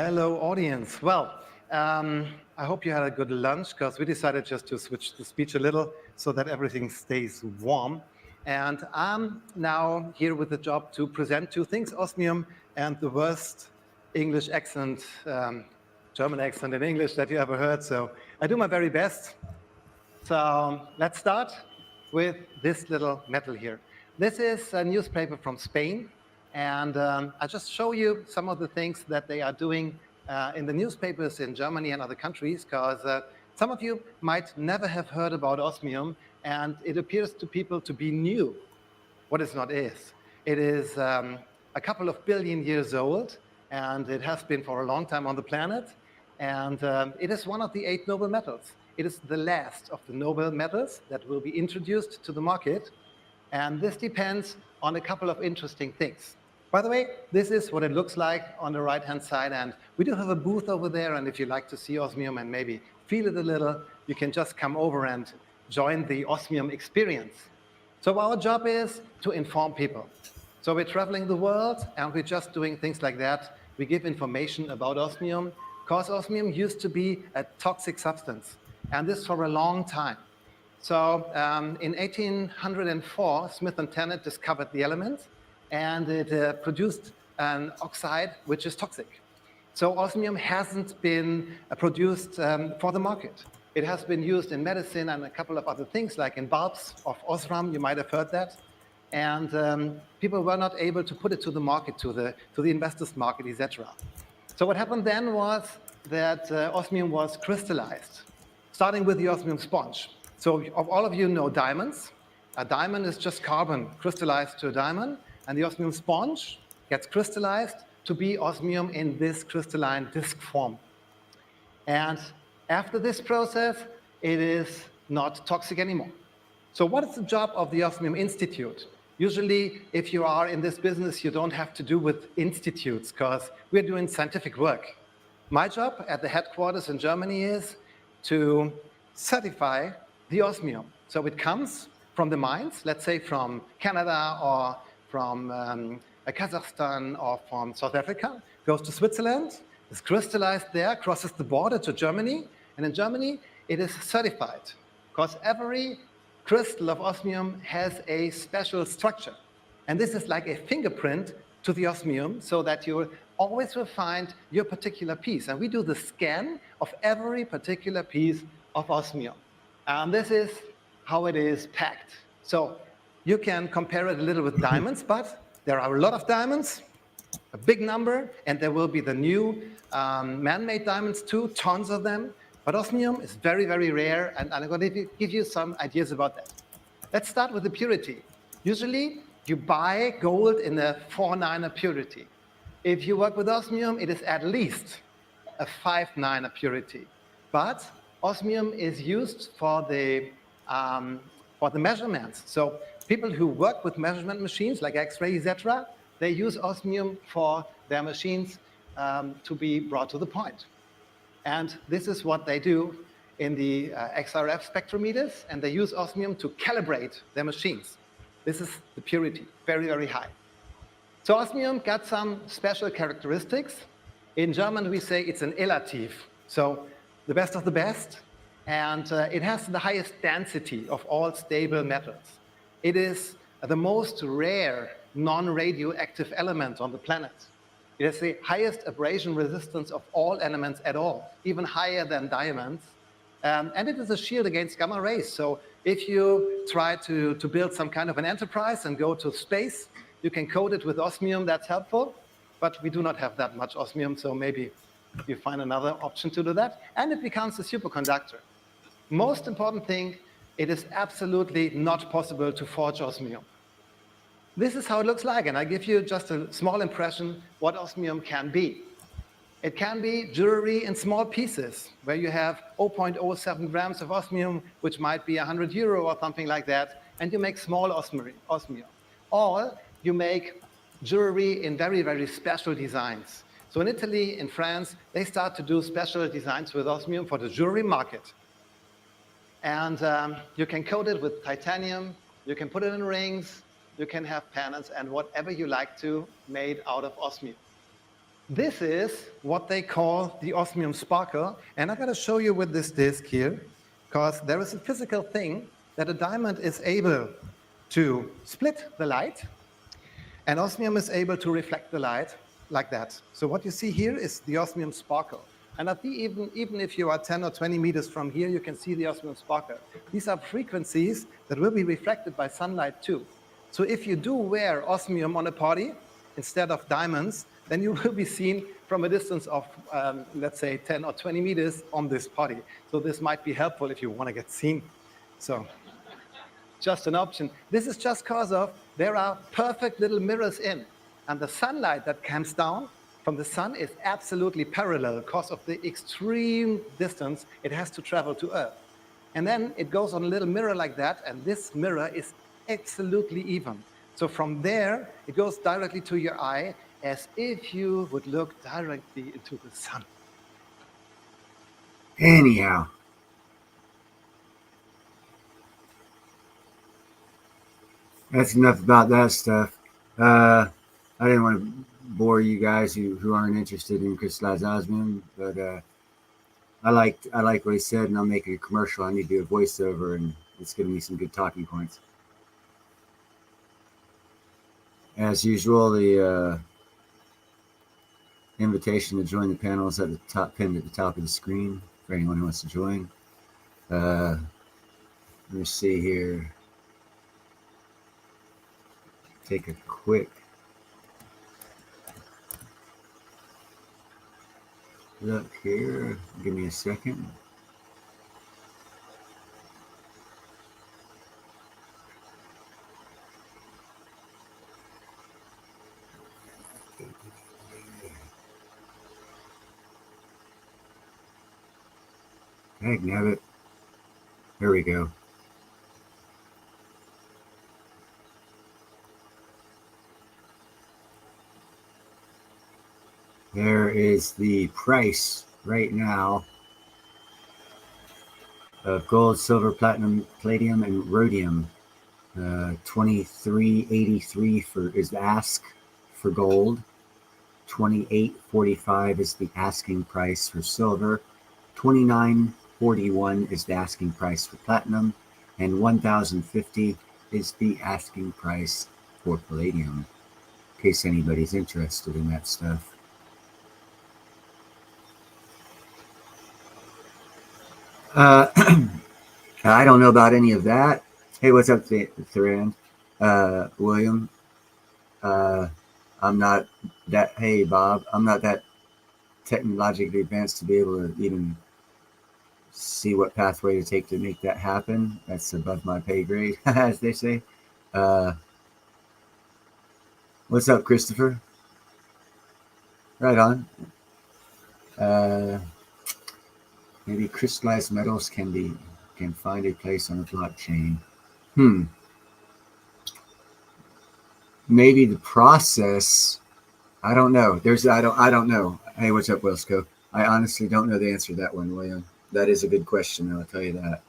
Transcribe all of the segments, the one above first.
Hello, audience. I hope you had a good lunch because we decided just to switch the speech a little so that everything stays warm. And I'm now here with the job to present two things, osmium and the worst English accent, German accent in English that you ever heard. So I do my very best. So let's start with this little metal here. This is a newspaper from Spain, and I'll just show you some of the things that they are doing in the newspapers in Germany and other countries, because some of you might never have heard about osmium, and it appears to people to be new. What it not is. It is a couple of billion years old, and it has been for a long time on the planet, and it is one of the 8 noble metals. It is the last of the noble metals that will be introduced to the market, and this depends on a couple of interesting things. By the way, this is what it looks like on the right-hand side, and we do have a booth over there, and if you like to see osmium and maybe feel it a little, you can just come over and join the osmium experience. So our job is to inform people. So we're traveling the world, and we're just doing things like that. We give information about osmium, because osmium used to be a toxic substance, and this for a long time. So in 1804, Smith and Tennant discovered the element, and it produced an oxide which is toxic. So osmium hasn't been produced for the market. It has been used in medicine and a couple of other things, like in bulbs of Osram, you might have heard that. And people were not able to put it to the market, to the investors' market, etc. So what happened then was that osmium was crystallized, starting with the osmium sponge. So all of you know diamonds. A diamond is just carbon crystallized to a diamond, and the osmium sponge gets crystallized to be osmium in this crystalline disk form. And after this process, it is not toxic anymore. So what is the job of the Osmium Institute? Usually, if you are in this business, you don't have to do with institutes, because we're doing scientific work. My job at the headquarters in Germany is to certify the osmium. So it comes from the mines, let's say from Canada or from Kazakhstan or from South Africa, goes to Switzerland, is crystallized there, crosses the border to Germany, and in Germany it is certified, because every crystal of osmium has a special structure. And this is like a fingerprint to the osmium, so that you always will find your particular piece. And we do the scan of every particular piece of osmium. And this is how it is packed. So you can compare it a little with diamonds, but there are a lot of diamonds, a big number, and there will be the new man-made diamonds too, tons of them. But osmium is very, very rare, and I'm going to give you some ideas about that. Let's start with the purity. Usually, you buy gold in a 4-9er purity. If you work with osmium, it is at least a 5-9er purity. But osmium is used for the measurements. So people who work with measurement machines like X-ray, etc., they use osmium for their machines to be brought to the point. And this is what they do in the XRF spectrometers, and they use osmium to calibrate their machines. This is the purity, very, very high. So osmium got some special characteristics. In German, we say it's an elativ, so the best of the best, and it has the highest density of all stable metals. It is the most rare non-radioactive element on the planet. It has the highest abrasion resistance of all elements at all, even higher than diamonds. And it is a shield against gamma rays. So if you try to build some kind of an enterprise and go to space, you can coat it with osmium, that's helpful. But we do not have that much osmium, so maybe you find another option to do that. And it becomes a superconductor. Most important thing, it is absolutely not possible to forge osmium. This is how it looks like, and I give you just a small impression what osmium can be. It can be jewelry in small pieces, where you have 0.07 grams of osmium, which might be €100 or something like that, and you make small osmium. Or you make jewelry in very, very special designs. So in Italy, in France, they start to do special designs with osmium for the jewelry market. And you can coat it with titanium, you can put it in rings, you can have pendants, and whatever you like to, made out of osmium. This is what they call the osmium sparkle. And I got to show you with this disc here, because there is a physical thing that a diamond is able to split the light, and osmium is able to reflect the light like that. So what you see here is the osmium sparkle. And I think even if you are 10 or 20 meters from here, you can see the osmium sparkle. These are frequencies that will be reflected by sunlight too. So if you do wear osmium on a party instead of diamonds, then you will be seen from a distance of, let's say, 10 or 20 meters on this party. So this might be helpful if you want to get seen. So just an option. This is just because of there are perfect little mirrors in, and the sunlight that comes down from the sun is absolutely parallel because of the extreme distance it has to travel to Earth. And then it goes on a little mirror like that, and this mirror is absolutely even. So from there, it goes directly to your eye as if you would look directly into the sun. Anyhow, that's enough about that stuff. I didn't want to bore you guys who aren't interested in crystallized osmium, but I like what he said, and I'm making a commercial. I need to do a voiceover, and it's giving me some good talking points. As usual, the invitation to join the panel is at the top, pinned at the top of the screen for anyone who wants to join. Let me see here. Take a quick look here. Give me a second. Heck, nabbit. There we go. There is the price right now of gold, silver, platinum, palladium, and rhodium. 23.83 is the ask for gold. 28.45 is the asking price for silver. 29.41 is the asking price for platinum, and 1,050 is the asking price for palladium. In case anybody's interested in that stuff. I don't know about any of that. Hey, what's up, Thuran? William? I'm not that. Hey, Bob. I'm not that technologically advanced to be able to even see what pathway to take to make that happen. That's above my pay grade, as they say. What's up, Christopher? Right on. Maybe crystallized metals can find a place on the blockchain. Maybe the process. I don't know. I don't know. Hey, what's up, Wilsco? I honestly don't know the answer to that one, William. That is a good question, I'll tell you that.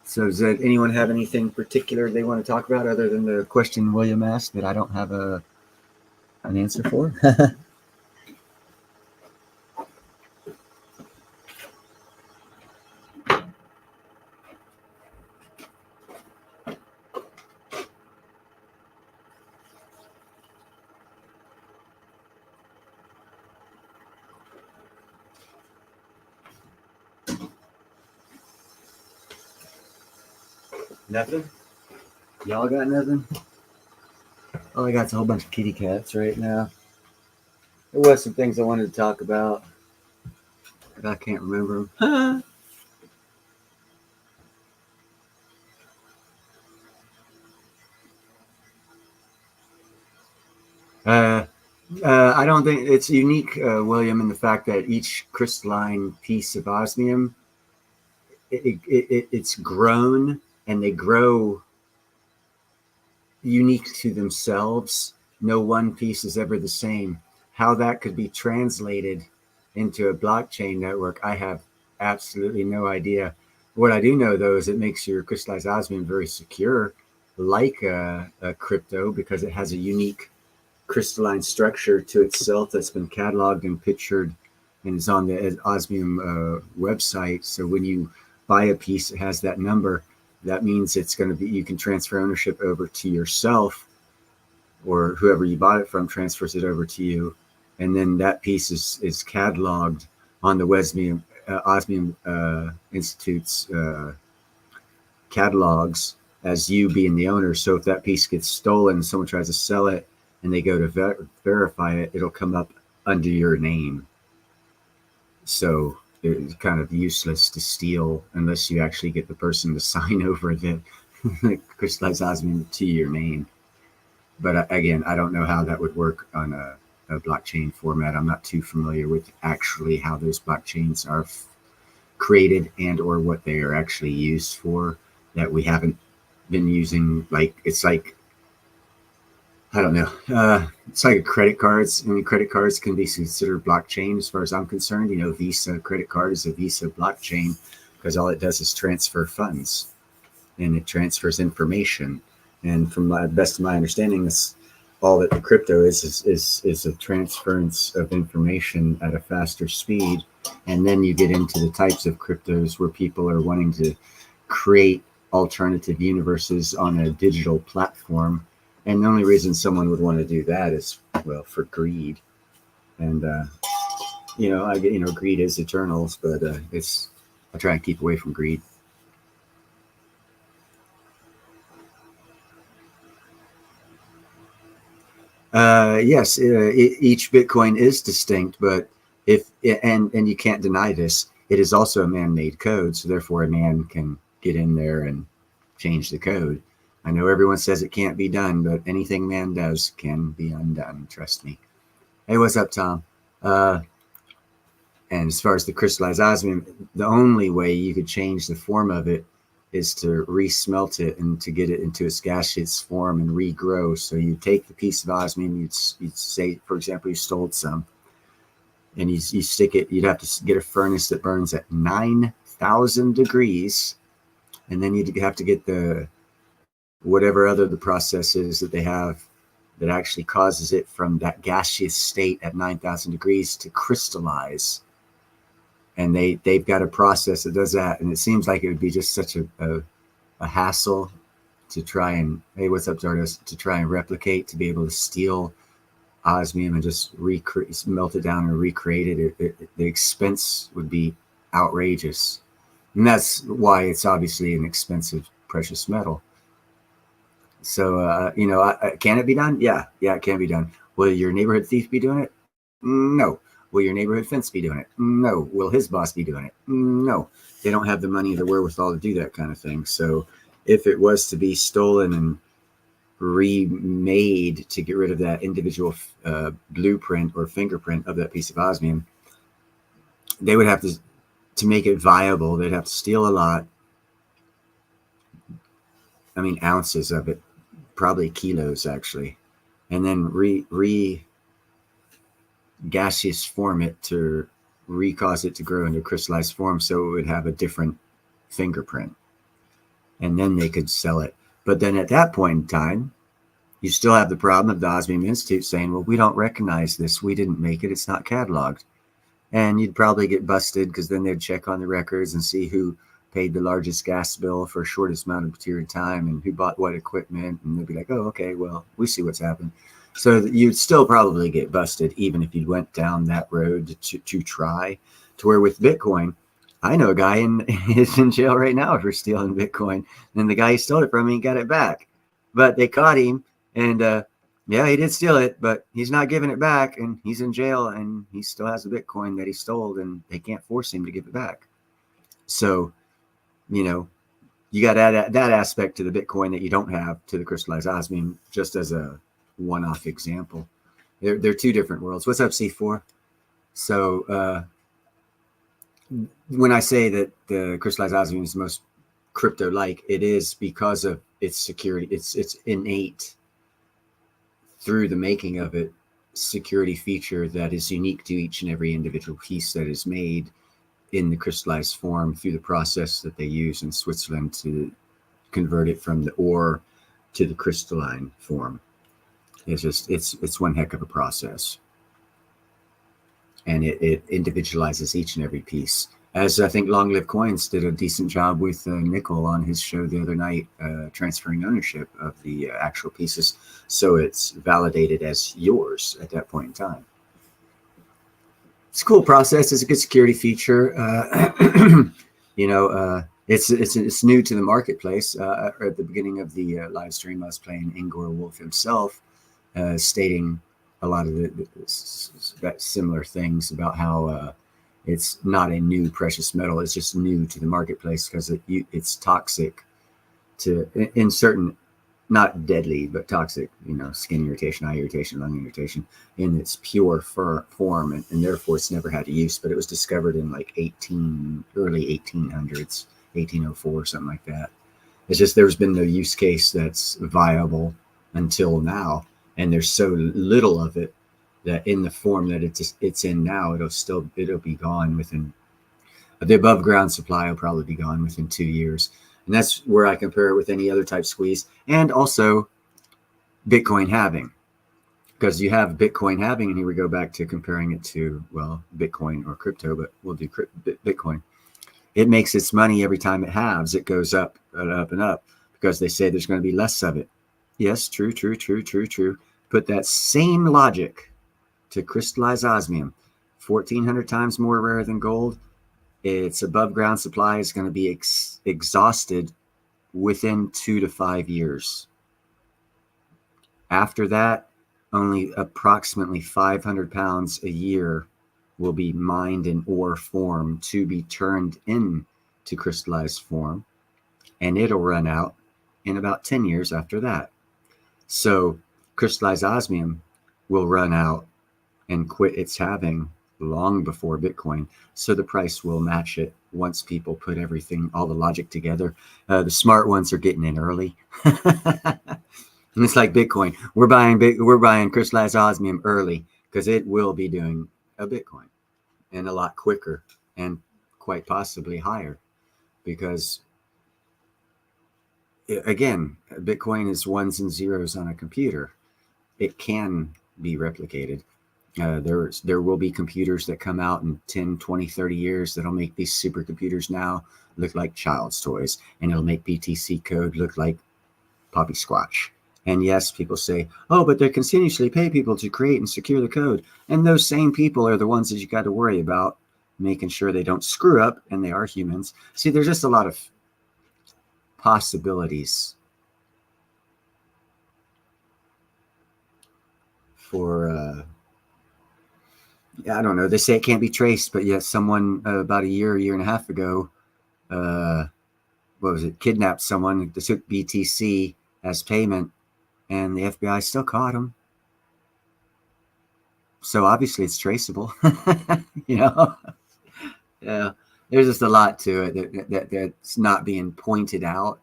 So does anyone have anything particular they want to talk about other than the question William asked that I don't have an answer for? Nothing? Y'all got nothing? All I got's a whole bunch of kitty cats right now. There was some things I wanted to talk about, but I can't remember them. I don't think it's unique, William, in the fact that each crystalline piece of osmium, it's grown, and they grow unique to themselves. No one piece is ever the same. How that could be translated into a blockchain network, I have absolutely no idea. What I do know, though, is it makes your crystallized osmium very secure. like a crypto because it has a unique crystalline structure to itself that's been cataloged and pictured and is on the Osmium website. So when you buy a piece that has that number, that means it's going to be, you can transfer ownership over to yourself, or whoever you bought it from transfers it over to you. And then that piece is cataloged on the Osmium Institute's catalogs as you being the owner. So if that piece gets stolen, someone tries to sell it and they go to verify it, it'll come up under your name. So it's kind of useless to steal unless you actually get the person to sign over the crystallized osmium to your name. But again, I don't know how that would work on a blockchain format. I'm not too familiar with actually how those blockchains are created and or what they are actually used for that we haven't been using. Like, it's like, I don't know. It's like credit cards. I mean, credit cards can be considered blockchain as far as I'm concerned. You know, Visa credit card is a Visa blockchain because all it does is transfer funds and it transfers information. And from the best of my understanding, this all that the crypto is a transference of information at a faster speed. And then you get into the types of cryptos where people are wanting to create alternative universes on a digital platform. And the only reason someone would want to do that is, well, for greed. And greed is eternal, but I try and keep away from greed. Yes, each Bitcoin is distinct, but and you can't deny this, it is also a man-made code. So therefore a man can get in there and change the code. I know everyone says it can't be done, but anything man does can be undone. Trust me. Hey, what's up, Tom? And as far as the crystallized osmium, the only way you could change the form of it is to resmelt it and to get it into its gaseous form and regrow. So you take the piece of osmium, you'd say, for example, you stole some, and you stick it, you'd have to get a furnace that burns at 9,000 degrees. And then you'd have to get the whatever other the process is that they have that actually causes it from that gaseous state at 9,000 degrees to crystallize. And they've got a process that does that. And it seems like it would be just such a hassle to try and, hey, what's up, Zardos, to try and replicate, to be able to steal osmium and just melt it down and recreate it. The expense would be outrageous. And that's why it's obviously an expensive precious metal. So, can it be done? Yeah, it can be done. Will your neighborhood thief be doing it? No. Will your neighborhood fence be doing it? No. Will his boss be doing it? No. They don't have the money or the wherewithal to do that kind of thing. So if it was to be stolen and remade to get rid of that individual blueprint or fingerprint of that piece of osmium, they would have to make it viable, they'd have to steal a lot. I mean, ounces of it, probably kilos actually, and then gaseous form it to cause it to grow into crystallized form so it would have a different fingerprint, and then they could sell it. But then at that point in time, you still have the problem of the Osmium Institute saying, well, we don't recognize this, we didn't make it, it's not cataloged. And you'd probably get busted because then they'd check on the records and see who paid the largest gas bill for shortest amount of period of time and who bought what equipment, and they'd be like, oh, okay, well, we see what's happened. So you'd still probably get busted even if you went down that road to try. To where with Bitcoin, I know a guy is in jail right now for stealing Bitcoin, and the guy who stole it from me got it back, but they caught him, and yeah, he did steal it, but he's not giving it back, and he's in jail, and he still has the Bitcoin that he stole, and they can't force him to give it back. So, you got to add that aspect to the Bitcoin that you don't have to the crystallized osmium, just as a one-off example. They're two different worlds. What's up, C4? So when I say that the crystallized osmium is most crypto-like, it is because of its security. It's innate through the making of it security feature that is unique to each and every individual piece that is made in the crystallized form through the process that they use in Switzerland to convert it from the ore to the crystalline form. It's one heck of a process, and it individualizes each and every piece. As I think Long Live Coins did a decent job with Nickel on his show the other night, transferring ownership of the actual pieces, so it's validated as yours at that point in time. It's a cool process. It's a good security feature. It's new to the marketplace. At the beginning of the live stream, I was playing Ingor Wolf himself, stating a lot of that similar things about how it's not a new precious metal. It's just new to the marketplace because it's toxic in certain, not deadly, but toxic, skin irritation, eye irritation, lung irritation in its pure form. And therefore it's never had a use, but it was discovered in like early 1800s, 1804, something like that. It's just, there's been no use case that's viable until now. And there's so little of it that in the form that it's in now, it'll be gone within, the above ground supply will probably be gone within 2 years. And that's where I compare it with any other type squeeze. And also Bitcoin halving, because you have Bitcoin halving, and here we go back to comparing it to, well, Bitcoin or crypto, but we'll do Bitcoin. It makes its money every time it halves. It goes up and up and up because they say there's going to be less of it. Yes, true. Put that same logic to crystallized osmium, 1,400 times more rare than gold. Its above ground supply is going to be exhausted within 2 to 5 years. After that, only approximately 500 pounds a year will be mined in ore form to be turned into crystallized form, and it'll run out in about 10 years after that. So crystallized osmium will run out and quit its halving long before Bitcoin. So the price will match it once people put everything, all the logic together. The smart ones are getting in early. And it's like Bitcoin. We're buying crystallized osmium early because it will be doing a Bitcoin, and a lot quicker and quite possibly higher, because again, Bitcoin is ones and zeros on a computer. It can be replicated. There will be computers that come out in 10, 20, 30 years that'll make these supercomputers now look like child's toys, and it'll make BTC code look like Poppy Squatch. And yes, people say, oh, but they continuously pay people to create and secure the code. And those same people are the ones that you got to worry about, making sure they don't screw up, and they are humans. See, there's just a lot of possibilities for I don't know. They say it can't be traced, but yet someone about a year and a half ago, kidnapped someone that took BTC as payment, and the FBI still caught him. So obviously it's traceable. Yeah. There's just a lot to it that's not being pointed out,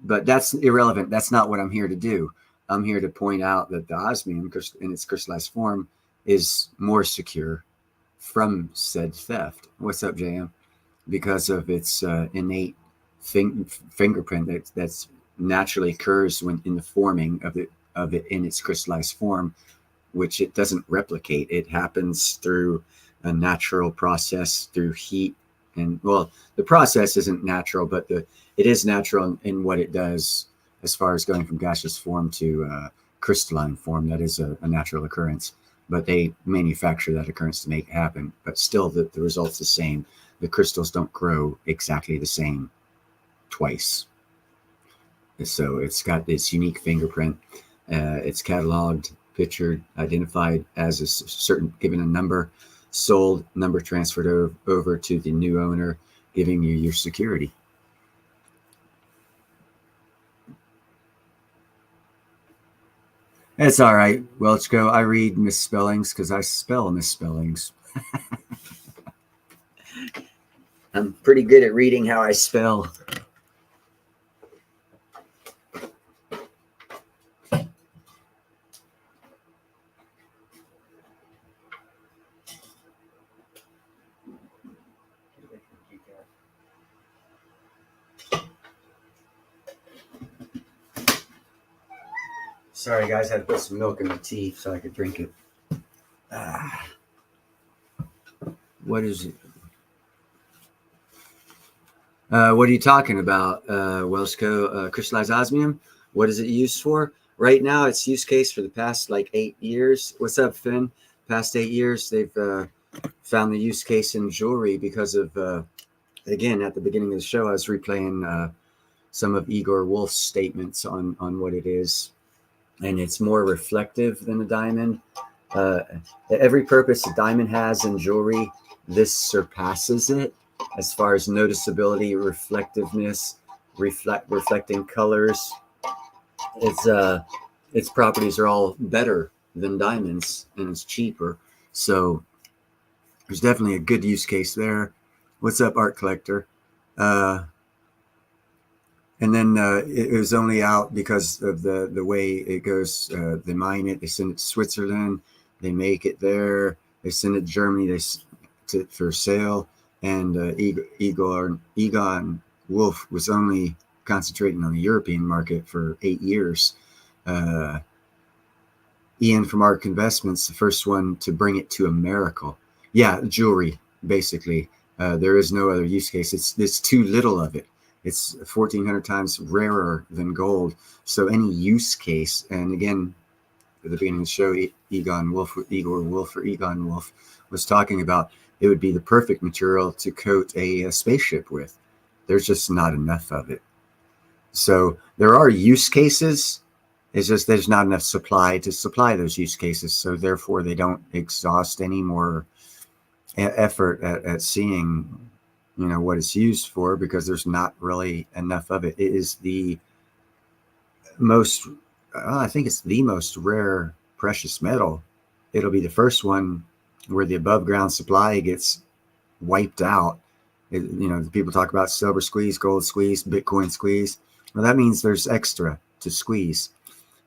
but that's irrelevant. That's not what I'm here to do. I'm here to point out that the osmium in its crystallized form is more secure from said theft. What's up, JM? Because of its innate fingerprint that's naturally occurs when in the forming of it in its crystallized form, which it doesn't replicate. It happens through a natural process through heat. And well, the process isn't natural, but it is natural in what it does as far as going from gaseous form to crystalline form. That is a natural occurrence, but they manufacture that occurrence to make it happen. But still, the result's the same. The crystals don't grow exactly the same twice. So it's got this unique fingerprint. It's cataloged, pictured, identified as a certain, given a number, sold, number transferred over to the new owner, giving you your security. It's all right, Welchko. I read misspellings because I spell misspellings. I'm pretty good at reading how I spell. Sorry, guys, I had to put some milk in my tea so I could drink it. What is it? What are you talking about, Welsco? Crystallized osmium? What is it used for? Right now, it's use case for the past like 8 years. What's up, Finn? Past 8 years, they've found the use case in jewelry because of, again, at the beginning of the show, I was replaying some of Igor Wolf's statements on what it is. And it's more reflective than a diamond. Every purpose a diamond has in jewelry, this surpasses it as far as noticeability, reflectiveness, reflecting colors. Its properties are all better than diamonds, and it's cheaper. So there's definitely a good use case there. What's up, art collector? And then it was only out because of the way it goes. They mine it, they send it to Switzerland, they make it there, they send it to Germany for sale. And Egon Wolf was only concentrating on the European market for 8 years. Ian from Arc Investments, the first one to bring it to America. Yeah, jewelry, basically. There is no other use case. It's too little of it. It's 1,400 times rarer than gold. So any use case, and again, at the beginning of the show, Igor Wolf was talking about it would be the perfect material to coat a spaceship with. There's just not enough of it. So there are use cases. It's just there's not enough supply to supply those use cases. So therefore, they don't exhaust any more effort at seeing, what it's used for, because there's not really enough of it. It is the most, I think it's the most rare precious metal. It'll be the first one where the above ground supply gets wiped out. People talk about silver squeeze, gold squeeze, Bitcoin squeeze. Well, that means there's extra to squeeze.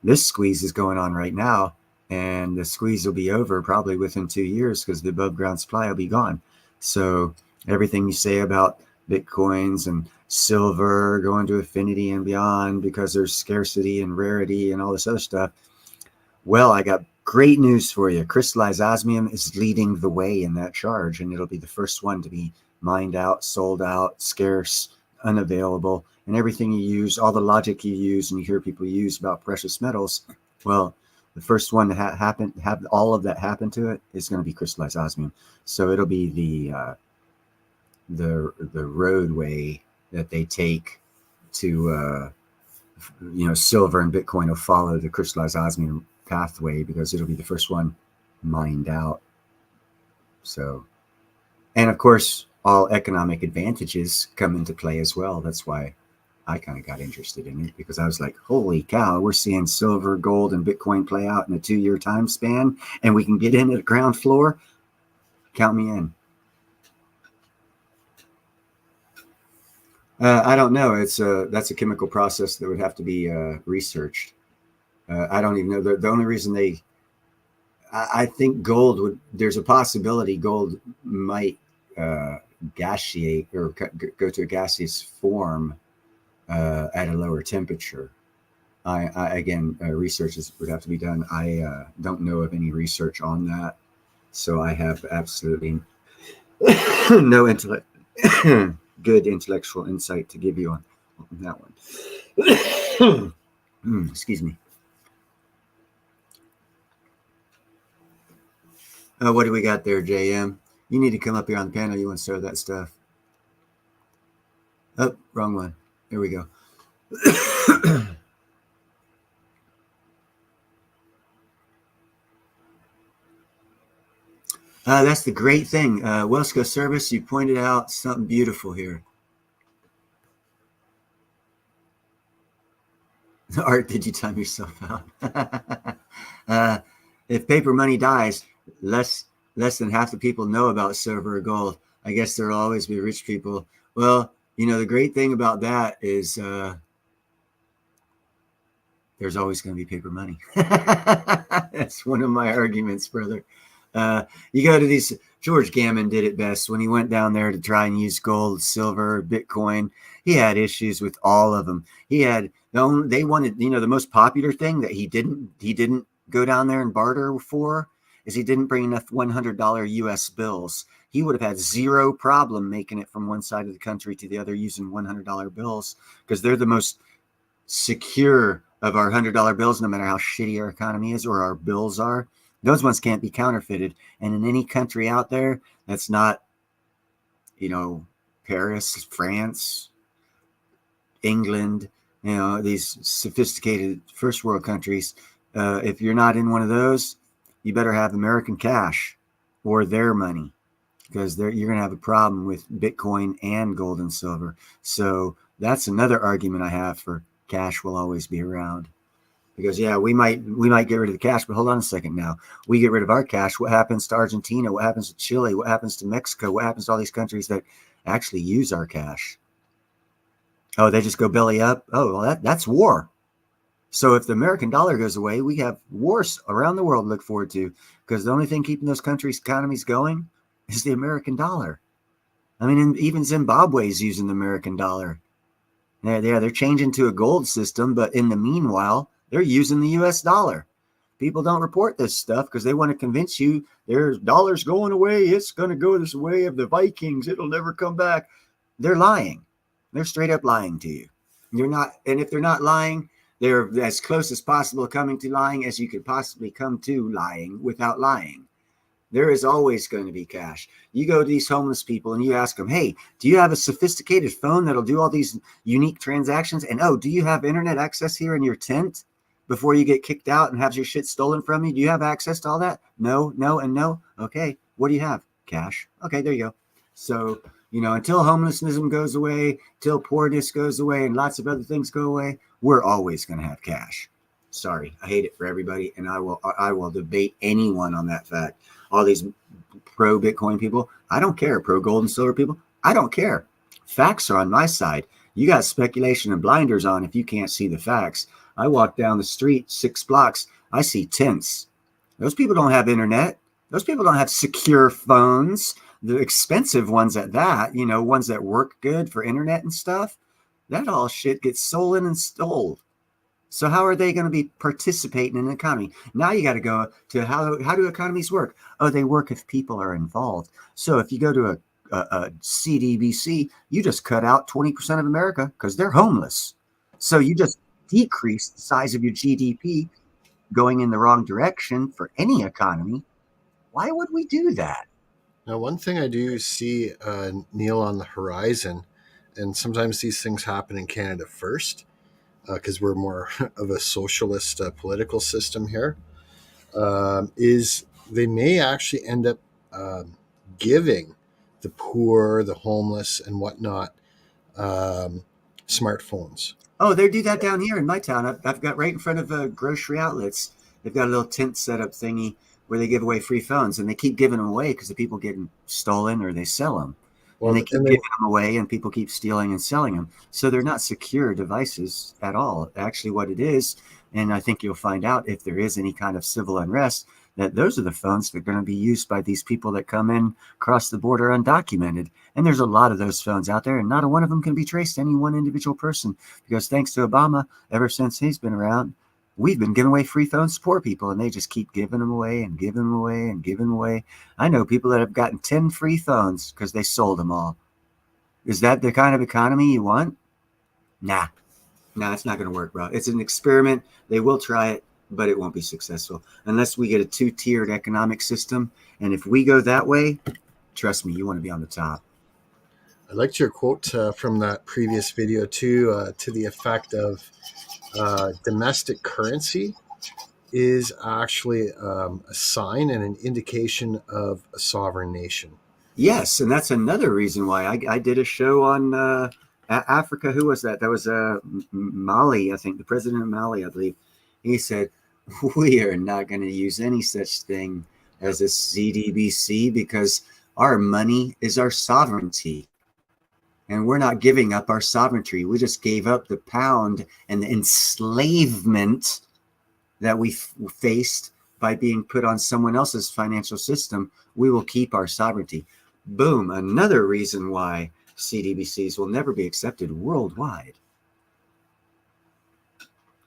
This squeeze is going on right now, and the squeeze will be over probably within 2 years because the above ground supply will be gone. So everything you say about Bitcoins and silver going to infinity and beyond because there's scarcity and rarity and all this other stuff. Well, I got great news for you. Crystallized osmium is leading the way in that charge, and it'll be the first one to be mined out, sold out, scarce, unavailable, and everything you use, all the logic you use and you hear people use about precious metals. Well, the first one to have all of that happen to it is going to be crystallized osmium. So it'll be the roadway that they take to silver and Bitcoin will follow the crystallized osmium pathway because it'll be the first one mined out. So, and of course, all economic advantages come into play as well. That's why I kind of got interested in it, because I was like, holy cow, we're seeing silver, gold, and Bitcoin play out in a 2-year time span, and we can get in at the ground floor. Count me in. I don't know. That's a chemical process that would have to be researched. I don't even know. The only reason I think gold would, there's a possibility gold might gasiate or go to a gaseous form at a lower temperature. Again, research would have to be done. I don't know of any research on that, so I have absolutely no good intellectual insight to give you on that one. Excuse me. What do we got there, JM? You need to come up here on the panel. You want to start that stuff. Oh, wrong one. Here we go. That's the great thing. Welsco Service, you pointed out something beautiful here. Art, did you time yourself out? If paper money dies, less than half the people know about silver or gold. I guess there'll always be rich people. Well, the great thing about that is there's always going to be paper money. That's one of my arguments, brother. You go to these. George Gammon did it best when he went down there to try and use gold, silver, Bitcoin. He had issues with all of them. He had they wanted, the most popular thing that he didn't go down there and barter for is he didn't bring enough $100 US bills. He would have had zero problem making it from one side of the country to the other using $100 bills, because they're the most secure of our $100 bills, no matter how shitty our economy is or our bills are. Those ones can't be counterfeited. And in any country out there that's not, Paris, France, England, these sophisticated first world countries, if you're not in one of those, you better have American cash or their money, because you're going to have a problem with Bitcoin and gold and silver. So that's another argument I have for cash will always be around. Because we might get rid of the cash, but hold on a second now. We get rid of our cash. What happens to Argentina? What happens to Chile? What happens to Mexico? What happens to all these countries that actually use our cash? Oh, they just go belly up? Oh, well, that's war. So if the American dollar goes away, we have wars around the world to look forward to, because the only thing keeping those countries' economies going is the American dollar. I mean, even Zimbabwe's using the American dollar. They're changing to a gold system, but in the meanwhile, they're using the US dollar. People don't report this stuff because they want to convince you their dollar's going away. It's going to go this way of the Vikings. It'll never come back. They're lying. They're straight up lying to you. You're not, and if they're not lying, they're as close as possible coming to lying as you could possibly come to lying without lying. There is always going to be cash. You go to these homeless people and you ask them, hey, do you have a sophisticated phone that'll do all these unique transactions? And, oh, do you have internet access here in your tent before you get kicked out and have your shit stolen from you? Do you have access to all that? No, and no. Okay. What do you have? Cash. Okay, there you go. So, until homelessness goes away, till poorness goes away, and lots of other things go away, we're always going to have cash. Sorry, I hate it for everybody, and I will debate anyone on that fact. All these pro Bitcoin people, I don't care. Pro gold and silver people, I don't care. Facts are on my side. You got speculation and blinders on if you can't see the facts. I walk down the street 6 blocks, I see tents. Those people don't have internet. Those people don't have secure phones, the expensive ones at that, ones that work good for internet and stuff. That all shit gets stolen and stole. So how are they going to be participating in the economy? Now you got to go to how do economies work? Oh, they work if people are involved. So if you go to a CDBC, you just cut out 20% of America because they're homeless. So you just decrease the size of your GDP going in the wrong direction for any economy. Why would we do that? Now, one thing I do see, Neil, on the horizon, and sometimes these things happen in Canada first, because we're more of a socialist political system here, is they may actually end up giving the poor, the homeless, and whatnot smartphones. Oh, they do that down here in my town. I've got right in front of grocery outlets. They've got a little tent setup thingy where they give away free phones, and they keep giving them away because the people get them stolen or they sell them. Well, and they keep giving them away, and people keep stealing and selling them. So they're not secure devices at all. Actually, what it is, and I think you'll find out if there is any kind of civil unrest, that those are the phones that are going to be used by these people that come in across the border undocumented. And there's a lot of those phones out there, and not a one of them can be traced to any one individual person, because thanks to Obama, ever since he's been around, we've been giving away free phones to poor people, and they just keep giving them away and giving them away and giving them away. I know people that have gotten 10 free phones because they sold them all. Is that the kind of economy you want? Nah, it's not going to work, bro. It's an experiment. They will try it, but it won't be successful unless we get a 2-tiered economic system. And if we go that way, trust me, you want to be on the top. I liked your quote from that previous video too, to the effect of domestic currency is actually a sign and an indication of a sovereign nation. Yes, and that's another reason why I did a show on Africa. Who was that? That was Mali, I think, the president of Mali, I believe. He said, we are not going to use any such thing as a CDBC because our money is our sovereignty. And we're not giving up our sovereignty. We just gave up the pound and the enslavement that we faced by being put on someone else's financial system, we will keep our sovereignty. Boom, another reason why CDBCs will never be accepted worldwide.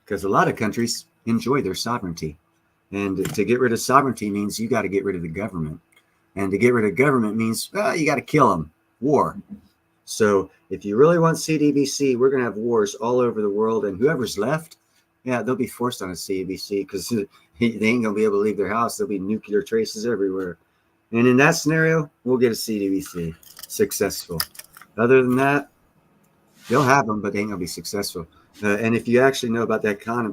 Because a lot of countries enjoy their sovereignty. And to get rid of sovereignty means you got to get rid of the government. And to get rid of government means you got to kill them. War. So if you really want CDBC, we're going to have wars all over the world. And whoever's left, yeah, they'll be forced on a CDBC because they ain't going to be able to leave their house. There'll be nuclear traces everywhere. And in that scenario, we'll get a CDBC successful. Other than that, they'll have them, but they ain't going to be successful. And if you actually know about the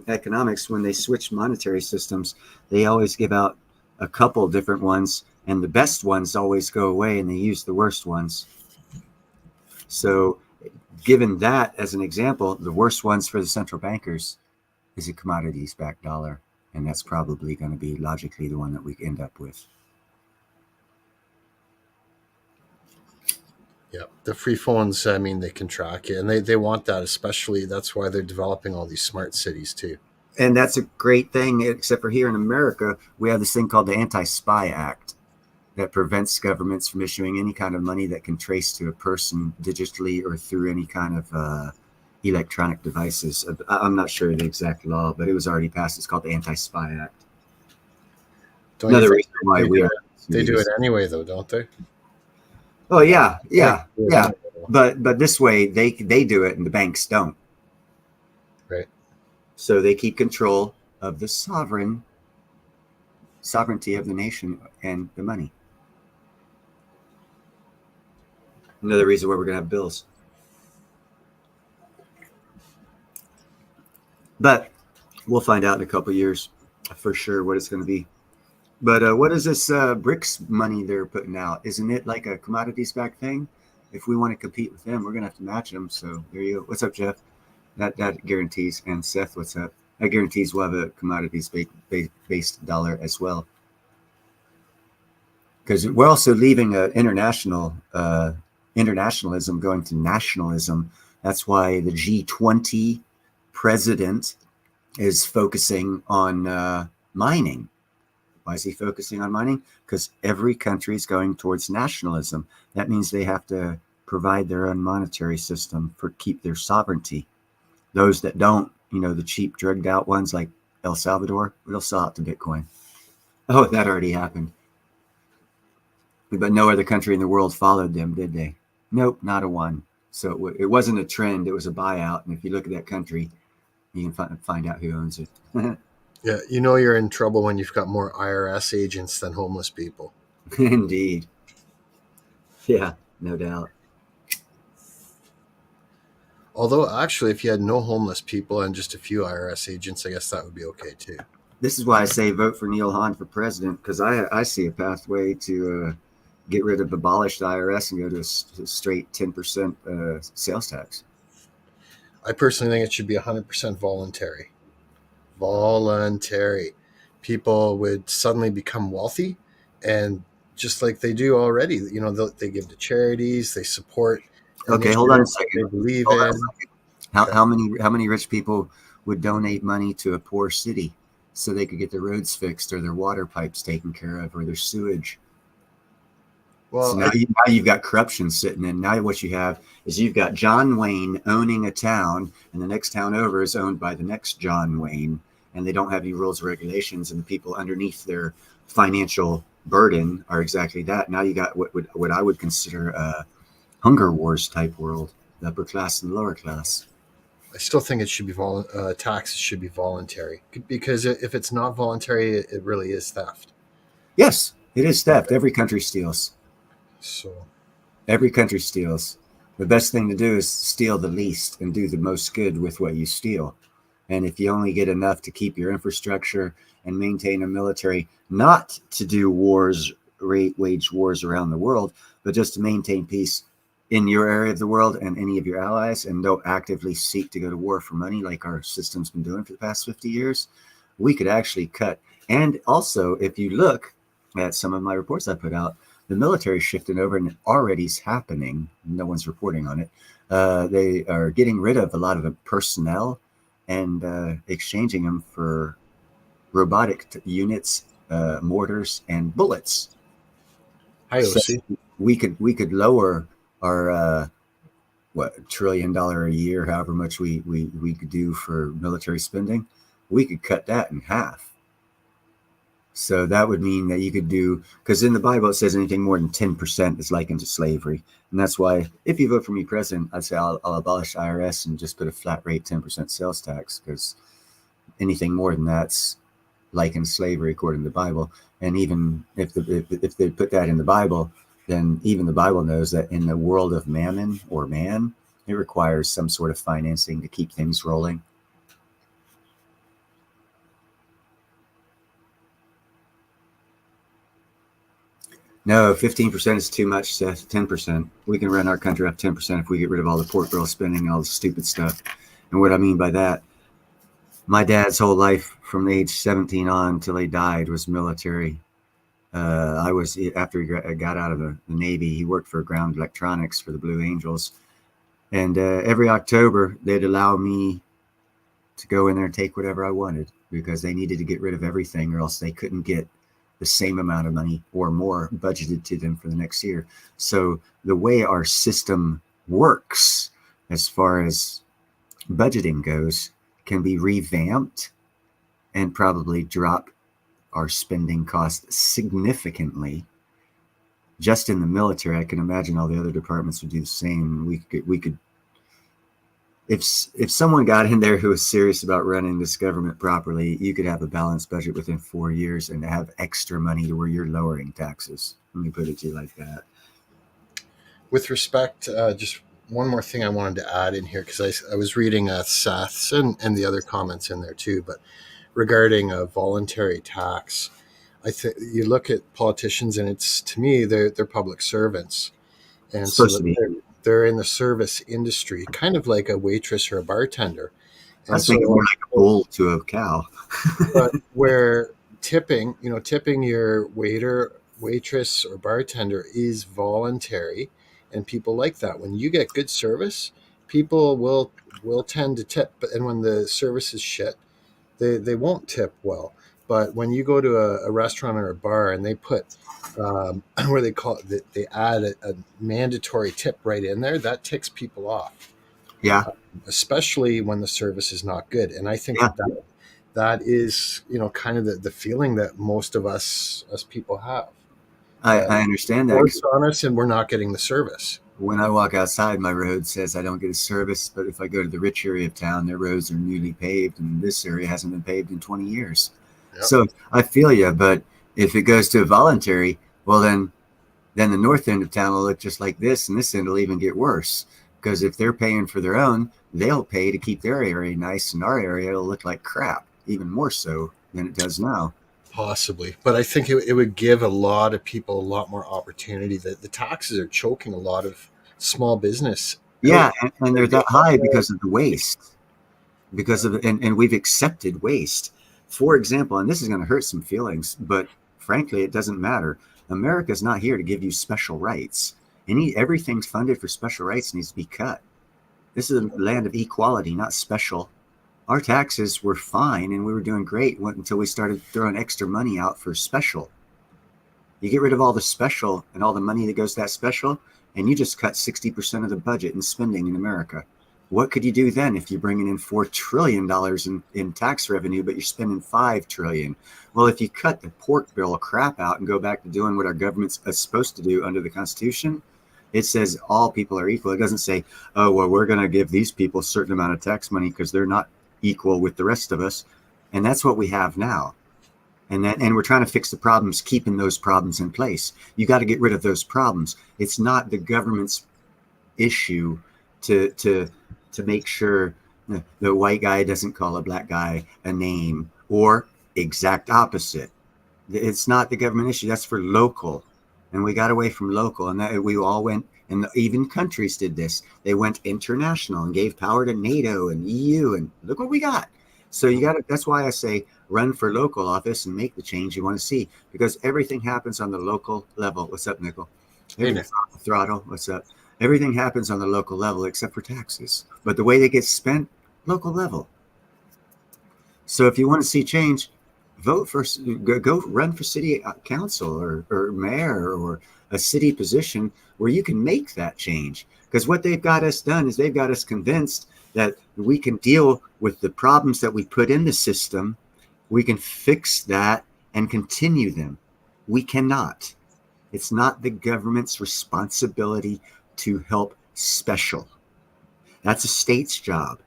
economics, when they switch monetary systems, they always give out a couple different ones, and the best ones always go away, and they use the worst ones. So given that as an example, the worst ones for the central bankers is a commodities-backed dollar, and that's probably going to be logically the one that we end up with. Yeah, the free phones, I mean, they can track it, and they want that, especially. That's why they're developing all these smart cities too. And that's a great thing, except for here in America, we have this thing called the Anti-Spy Act that prevents governments from issuing any kind of money that can trace to a person digitally or through any kind of electronic devices. I'm not sure the exact law, but it was already passed. It's called the Anti-Spy Act. Another reason why they do it anyway, though, don't they? Oh yeah. But this way they do it and the banks don't. Right. So they keep control of the sovereignty of the nation and the money. Another reason why we're going to have bills. But we'll find out in a couple of years for sure what it's going to be. But what is this BRICS money they're putting out? Isn't it like a commodities-backed thing? If we want to compete with them, we're going to have to match them. So there you go. What's up, Jeff? That guarantees. And Seth, what's up? That guarantees we'll have a commodities-based dollar as well. Because we're also leaving internationalism going to nationalism. That's why the G20 president is focusing on mining. Why is he focusing on mining? Because every country is going towards nationalism. That means they have to provide their own monetary system for keep their sovereignty. Those that don't, the cheap drugged out ones like El Salvador, they'll sell out to Bitcoin. Oh, that already happened. But no other country in the world followed them, did they? Nope, not a one. So it wasn't a trend. It was a buyout. And if you look at that country, you can find out who owns it. Yeah, you're in trouble when you've got more IRS agents than homeless people. Indeed. Yeah, no doubt. Although, actually, if you had no homeless people and just a few IRS agents, I guess that would be okay, too. This is why I say vote for Neil Hahn for president, because I see a pathway to get rid of abolished IRS and go to a straight 10% sales tax. I personally think it should be 100% voluntary. People would suddenly become wealthy, and just like they do already, they give to charities, they support. Okay, hold on a second. They believe in. How many rich people would donate money to a poor city so they could get their roads fixed or their water pipes taken care of or their sewage? Well, so now you've got corruption sitting in. Now what you have is you've got John Wayne owning a town, and the next town over is owned by the next John Wayne, and they don't have any rules or regulations, and the people underneath their financial burden are exactly that. Now you got what I would consider a Hunger Wars type world, the upper class and the lower class. I still think it should be taxes should be voluntary, because if it's not voluntary, it really is theft. Yes, it is theft. Every country steals. So every country steals. The best thing to do is steal the least and do the most good with what you steal. And if you only get enough to keep your infrastructure and maintain a military, not to do wage wars around the world, but just to maintain peace in your area of the world and any of your allies, and don't actively seek to go to war for money like our system's been doing for the past 50 years, we could actually cut. And also, if you look at some of my reports I put out, the military is shifting over, and it already is happening. No one's reporting on it. They are getting rid of a lot of the personnel and exchanging them for robotic units, mortars, and bullets. Hi, So OC. we could lower our what, $1 trillion a year, however much we could do for military spending. We could cut that in half. So that would mean that you could do, because in the Bible it says anything more than 10% is likened to slavery. And that's why if you vote for me president, I'd say I'll abolish IRS and just put a flat rate 10% sales tax, because anything more than that's likened to slavery according to the Bible. And even if they put that in the Bible, then even the Bible knows that in the world of mammon or man, it requires some sort of financing to keep things rolling. No, 15% is too much, Seth. 10%. We can run our country off 10% if we get rid of all the pork barrel spending and all the stupid stuff. And what I mean by that, my dad's whole life from age 17 on until he died was military. After he got out of the Navy, he worked for ground electronics for the Blue Angels. And every October, they'd allow me to go in there and take whatever I wanted, because they needed to get rid of everything, or else they couldn't get the same amount of money or more budgeted to them for the next year. So the way our system works as far as budgeting goes can be revamped and probably drop our spending costs significantly. Just in the military, I can imagine all the other departments would do the same. We could if someone got in there who was serious about running this government properly, you could have a balanced budget within 4 years and have extra money to where you're lowering taxes. Let me put it to you like that. With respect, just one more thing I wanted to add in here, because I was reading Seth's and the other comments in there too, but regarding a voluntary tax, I think you look at politicians, and it's, to me, they're public servants, and so they're in the service industry, kind of like a waitress or a bartender. And I think more like a bull to a cow. But where tipping your waiter, waitress, or bartender is voluntary, and people like that. When you get good service, people will tend to tip, and when the service is shit, they won't tip well. But when you go to a restaurant or a bar and they put where they call it, they add a mandatory tip right in there, that ticks people off. Yeah. Especially when the service is not good. And I think that is, kind of the feeling that most of us people have. I understand that. It's on us, and we're not getting the service. When I walk outside, my road says I don't get a service, but if I go to the rich area of town, their roads are newly paved, and this area hasn't been paved in 20 years. Yep. So I feel you, but if it goes to a voluntary, well, then the north end of town will look just like this, and this end will even get worse, because if they're paying for their own, they'll pay to keep their area nice, and our area will look like crap, even more so than it does now. Possibly, but I think it would give a lot of people a lot more opportunity. That the taxes are choking a lot of small business. Yeah, and they're that high because of the waste, and we've accepted waste. For example, and this is going to hurt some feelings, but frankly, it doesn't matter. America's not here to give you special rights. Everything's funded for special rights needs to be cut. This is a land of equality, not special. Our taxes were fine, and we were doing great until we started throwing extra money out for special. You get rid of all the special and all the money that goes to that special, and you just cut 60% of the budget in spending in America. What could you do then if you're bringing in $4 trillion in tax revenue, but you're spending $5 trillion? Well, if you cut the pork barrel crap out and go back to doing what our government's supposed to do under the Constitution, it says all people are equal. It doesn't say, oh, well, we're going to give these people a certain amount of tax money because they're not equal with the rest of us. And that's what we have now. And we're trying to fix the problems, keeping those problems in place. You got to get rid of those problems. It's not the government's issue to make sure the white guy doesn't call a black guy a name, or exact opposite. It's not the government issue. That's for local. And we got away from local, and that we all went, and even countries did this. They went international and gave power to NATO and EU, and look what we got. So that's why I say run for local office and make the change you want to see, because everything happens on the local level. What's up, Nickel? Hey, Nick. Throttle, what's up? Everything happens on the local level except for taxes. But the way they get spent, local level. So if you want to see change, vote for, go run for city council or mayor or a city position where you can make that change. Because what they've got us done is they've got us convinced that we can deal with the problems that we put in the system. We can fix that and continue them. We cannot. It's not the government's responsibility to help special. That's a state's job.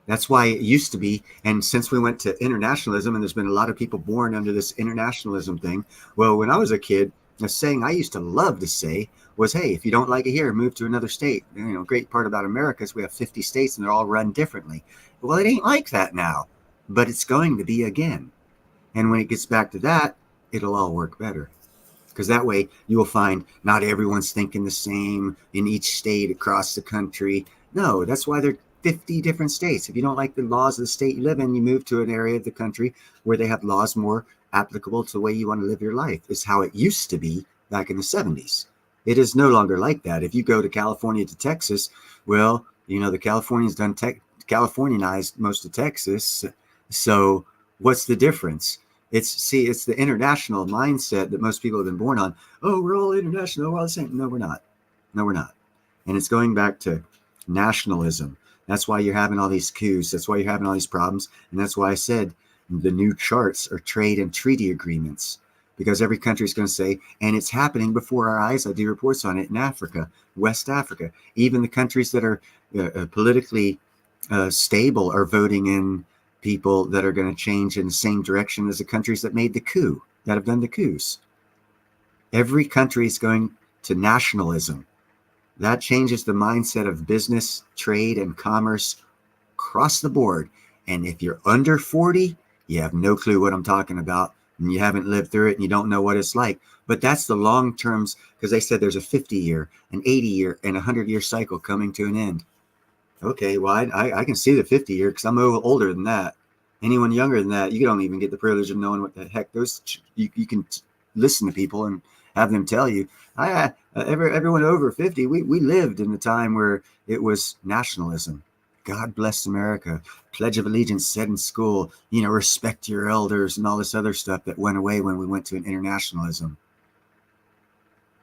That's why it used to be. And since we went to internationalism, and there's been a lot of people born under this internationalism thing. Well, when I was a kid, a saying I used to love to say was, hey, if you don't like it here, move to another state. You know, great part about America is we have 50 states and they're all run differently. Well, it ain't like that now, but it's going to be again. And when it gets back to that, it'll all work better. Because that way you will find not everyone's thinking the same in each state across the country. No, that's why there are 50 different states. If you don't like the laws of the state you live in, you move to an area of the country where they have laws more applicable to the way you want to live your life. It's how it used to be back in the 70s. It is no longer like that. If you go to California to Texas, well, you know, the Californians done Californianized most of Texas. So what's the difference? It's the international mindset that most people have been born on. Oh, we're all international. We're all the same. No, we're not. No, we're not. And it's going back to nationalism. That's why you're having all these coups. That's why you're having all these problems. And that's why I said the new charts are trade and treaty agreements, because every country is going to say, and it's happening before our eyes. I do reports on it in Africa, West Africa. Even the countries that are politically stable are voting in people that are going to change in the same direction as the countries that made the coup, that have done the coups. Every country is going to nationalism. That changes the mindset of business, trade, and commerce across the board. And if you're under 40, you have no clue what I'm talking about, and you haven't lived through it, and you don't know what it's like. But that's the long terms, because they said there's a 50-year, an 80-year, and 100-year cycle coming to an end. Okay, well, I can see the 50-year because I'm older than that. Anyone younger than that, you don't even get the privilege of knowing what the heck those. You can listen to people and have them tell you. Everyone over 50, we lived in the time where it was nationalism. God bless America. Pledge of Allegiance said in school, you know, respect your elders and all this other stuff that went away when we went to an internationalism.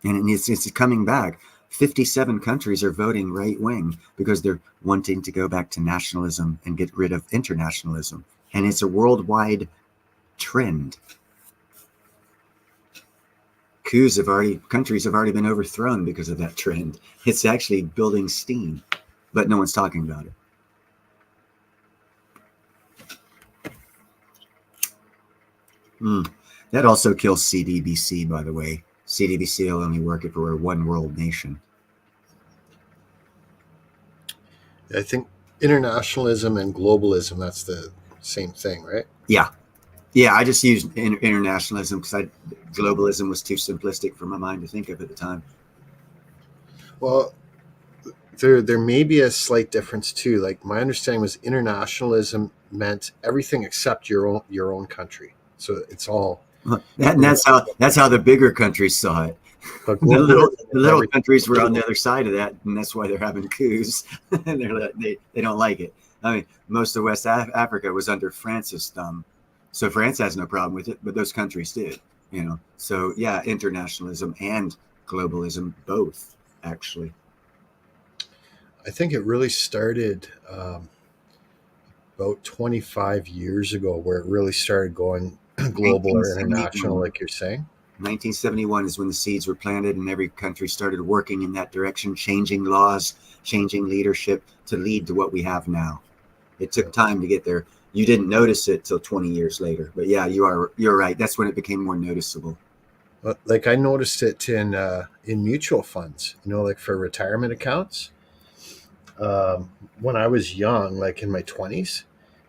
And it's coming back. 57 countries are voting right wing because they're wanting to go back to nationalism and get rid of internationalism. And it's a worldwide trend. Countries have already been overthrown because of that trend. It's actually building steam, but no one's talking about it. That also kills CDBC, by the way. CDBC will only work if we're one world nation. I think internationalism and globalism, that's the same thing, right? Yeah. Yeah, I just used internationalism because globalism was too simplistic for my mind to think of at the time. Well, there may be a slight difference too. Like my understanding was internationalism meant everything except your own country. So it's all that's how the bigger countries saw it. The little countries were on the other side of that, and that's why they're having coups. they don't like it. I mean, most of West Africa was under France's thumb, so France has no problem with it, but those countries did. You know, so yeah, internationalism and globalism, both actually. I think it really started about 25 years ago, where it really started going global or international, like you're saying. 1971 is when the seeds were planted and every country started working in that direction, changing laws, changing leadership to lead to what we have now. It took time to get there. You didn't notice it till 20 years later, but yeah, you're right. That's when it became more noticeable. Like I noticed it in mutual funds, you know, like for retirement accounts. When I was young, like in my 20s,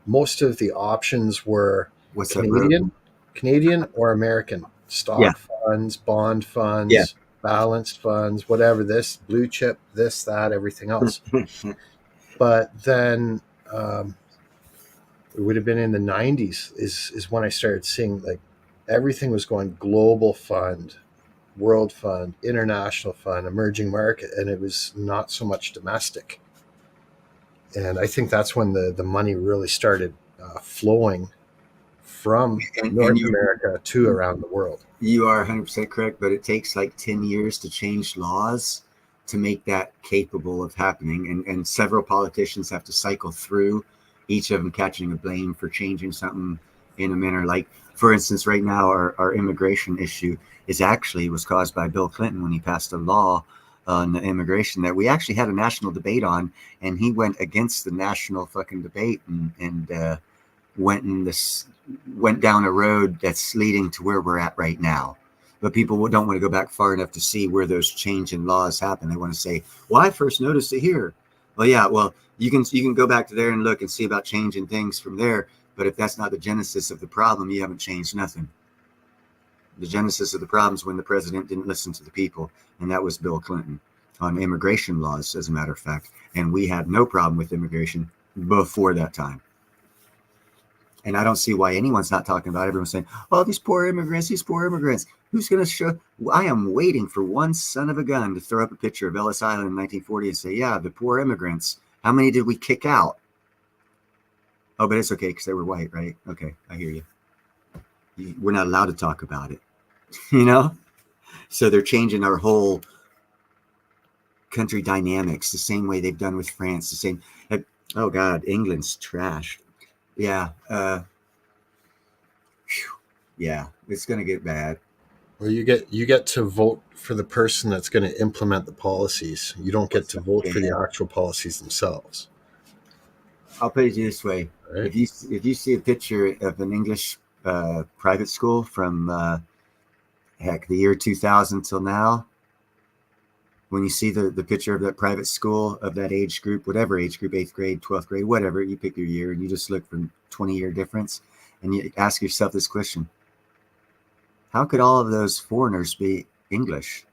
most of the options were Canadian or American stock funds, bond funds, balanced funds, whatever, this blue chip, this, that, everything else. But then it would have been in the 90s is when I started seeing like everything was going global fund, world fund, international fund, emerging market, and it was not so much domestic. And I think that's when the money really started flowing from And North you, America to around the world. you are 100% correct, but it takes like 10 years to change laws to make that capable of happening. And several politicians have to cycle through, each of them catching a blame for changing something in a manner. Like, for instance, right now, our immigration issue was caused by Bill Clinton when he passed a law on immigration that we actually had a national debate on, and he went against the national fucking debate and went down a road that's leading to where we're at right now. But people don't want to go back far enough to see where those change in laws happen. They want to say, "Well, I first noticed it here." Well, yeah, well, you can go back to there and look and see about changing things from there. But if that's not the genesis of the problem, you haven't changed nothing. The genesis of the problem is when the president didn't listen to the people, and that was Bill Clinton on immigration laws, as a matter of fact. And we had no problem with immigration before that time. And I don't see why anyone's not talking about it. Everyone's saying, "Oh, these poor immigrants, these poor immigrants." Who's going to show? I am waiting for one son of a gun to throw up a picture of Ellis Island in 1940 and say, "Yeah, the poor immigrants. How many did we kick out?" Oh, but it's okay because they were white, right? Okay, I hear you. We're not allowed to talk about it, you know? So they're changing our whole country dynamics the same way they've done with France. The same. Oh, God, England's trash. Yeah. Yeah, it's going to get bad. Well, you get to vote for the person that's going to implement the policies. You don't get to vote for the actual policies themselves. I'll put it this way: Right? if you see a picture of an English private school from the year 2000 till now, when you see the picture of that private school of that age group, whatever age group, 8th grade, 12th grade, whatever, you pick your year, and you just look for 20-year difference, and you ask yourself this question: how could all of those foreigners be English?